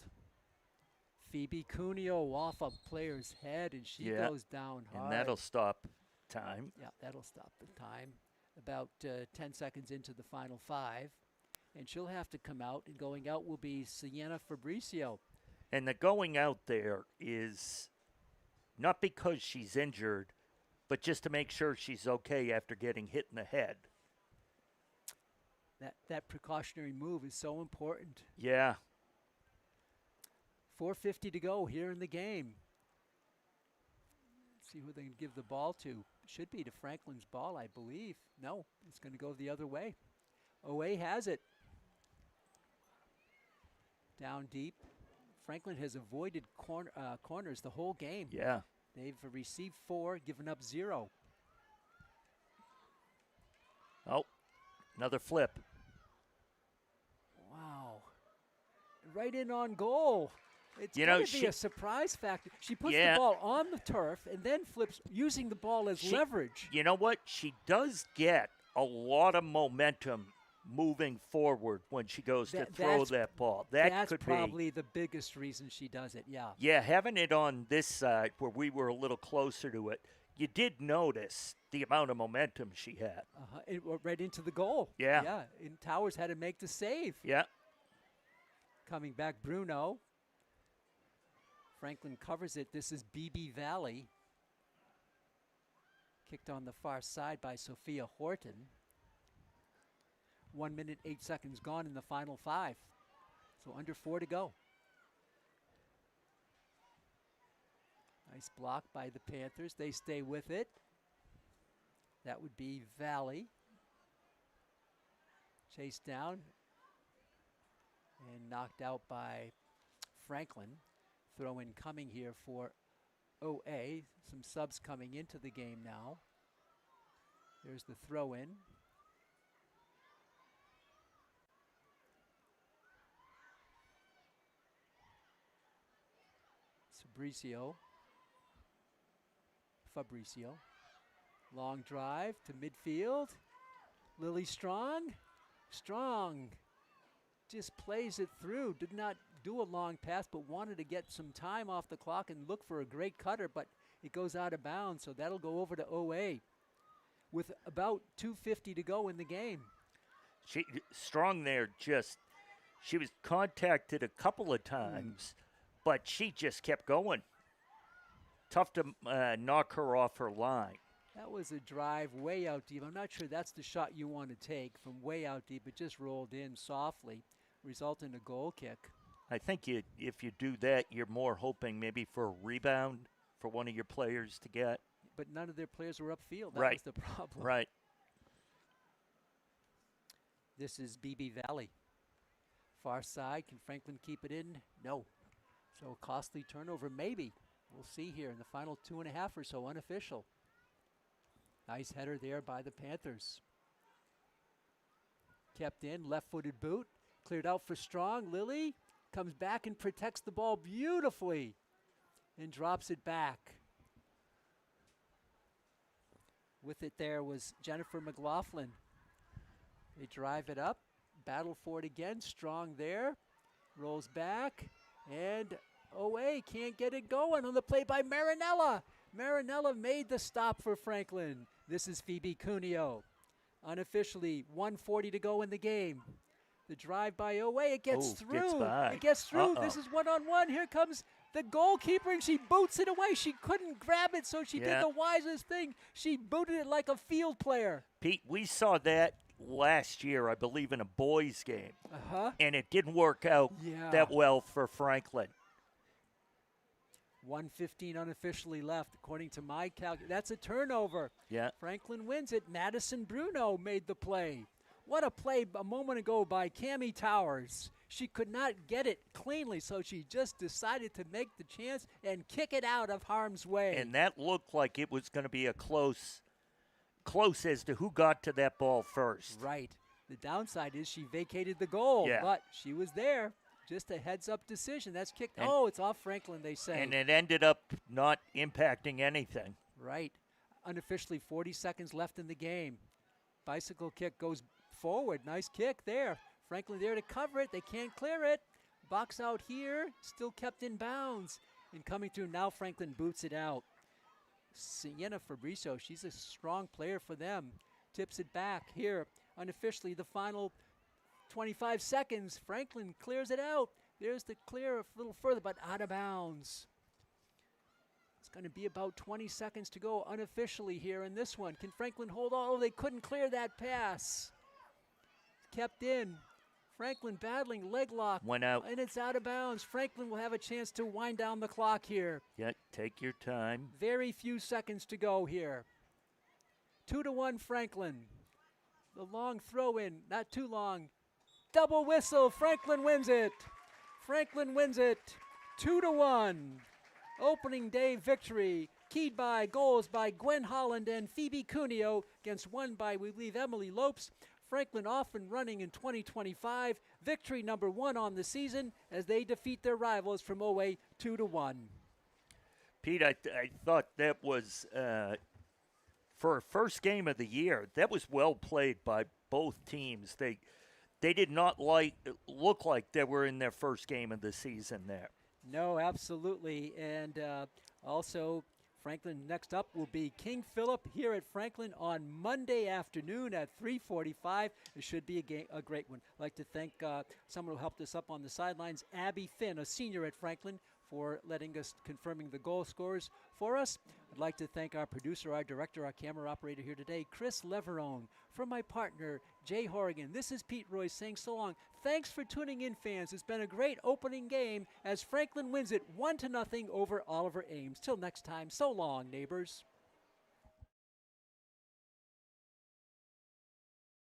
Phoebe Cuneo off a player's head, and she goes down hard. And that'll stop time. Yeah, that'll stop the time. About 10 seconds into the final 5. And she'll have to come out, and going out will be Sienna Fabricio. And the going out there is not because she's injured, but just to make sure she's okay after getting hit in the head. That precautionary move is so important. Yeah. 4:50 to go here in the game. See who they can give the ball to. Should be to Franklin's ball, I believe. No, it's going to go the other way. OA has it. Down deep. Franklin has avoided corners the whole game. Yeah. They've received 4, given up 0. Oh, another flip. Wow. Right in on goal. It's You going know, to be she- a surprise factor. She puts Yeah. the ball on the turf and then flips, using the ball as leverage. You know what? She does get a lot of momentum moving forward when she goes to throw That's- that ball. That That's could probably the biggest reason she does it, yeah. be. Yeah, having it on this side where we were a little closer to it, you did notice the amount of momentum she had. It went right into the goal. Yeah. Yeah, and Towers had to make the save. Yeah. Coming back, Bruno. Franklin covers it. This is BB Valley. Kicked on the far side by Sophia Horton. 1 minute, 8 seconds gone in the final 5. So under 4 to go. Nice block by the Panthers. They stay with it. That would be Valley. Chased down and knocked out by Franklin. Throw in coming here for OA. Some subs coming into the game now. There's the throw in. Fabricio. Long drive to midfield. Lily Strong. Strong just plays it through. Did not do a long pass, but wanted to get some time off the clock and look for a great cutter, but it goes out of bounds, so that'll go over to OA with about 2:50 to go in the game. Strong there she was contacted a couple of times, but she just kept going. Tough to knock her off her line. That was a drive way out deep. I'm not sure that's the shot you want to take from way out deep. It just rolled in softly, resulting in a goal kick. I think if you do that, you're more hoping maybe for a rebound for one of your players to get. But none of their players were upfield. That Right. was the problem. Right. This is BB Valley. Far side. Can Franklin keep it in? No. So a costly turnover, maybe. We'll see here in the final 2.5 or so, unofficial. Nice header there by the Panthers. Kept in, left-footed boot. Cleared out for Strong. Lily comes back and protects the ball beautifully and drops it back. With it there was Jennifer McLaughlin. They drive it up, battle for it again. Strong there, rolls back, and OA can't get it going on the play by Marinella. Marinella made the stop for Franklin. This is Phoebe Cuneo. Unofficially, 1:40 to go in the game. The drive by OA, it gets through. It gets through. This is one-on-one. Here comes the goalkeeper, and she boots it away. She couldn't grab it, so she did the wisest thing. She booted it like a field player. Pete, we saw that last year, I believe, in a boys' game. And it didn't work out that well for Franklin. 1:15 unofficially left, according to my calculation. That's a turnover. Yeah. Franklin wins it. Madison Bruno made the play. What a play a moment ago by Cammie Towers. She could not get it cleanly, so she just decided to make the chance and kick it out of harm's way. And that looked like it was going to be a close as to who got to that ball first. Right. The downside is she vacated the goal, but she was there. Just a heads-up decision. That's kicked. It's off Franklin, they say. And it ended up not impacting anything. Right. Unofficially, 40 seconds left in the game. Bicycle kick goes forward. Nice kick there. Franklin there to cover it. They can't clear it. Box out here. Still kept in bounds. And coming through now, Franklin boots it out. Sienna Fabricio, she's a strong player for them. Tips it back here. Unofficially, the final 25 seconds. Franklin clears it out. There's the clear a little further, but out of bounds. It's going to be about 20 seconds to go unofficially here in this one. Can Franklin hold on? Oh, they couldn't clear that pass. Kept in. Franklin battling, leg lock. Went out. And it's out of bounds. Franklin will have a chance to wind down the clock here. Yeah, take your time. Very few seconds to go here. 2-1 Franklin. The long throw in, not too long. Double whistle, Franklin wins it. Franklin wins it, 2-1. Opening day victory, keyed by goals by Gwen Holland and Phoebe Cuneo, against one by, we believe, Emily Lopes. Franklin off and running in 2025. Victory number 1 on the season as they defeat their rivals from OA 2-1. Pete, I thought that was, for a first game of the year, that was well played by both teams. They did not look like they were in their first game of the season there. No, absolutely. And also, Franklin next up will be King Philip here at Franklin on Monday afternoon at 3:45. It should be a great one. I'd like to thank someone who helped us up on the sidelines, Abby Finn, a senior at Franklin, for letting us confirming the goal scorers for us. I'd like to thank our producer, our director, our camera operator here today, Chris Leverone. For my partner, Jay Horrigan, this is Pete Royce saying so long. Thanks for tuning in, fans. It's been a great opening game as Franklin wins it 1-0 over Oliver Ames. Till next time, so long, neighbors.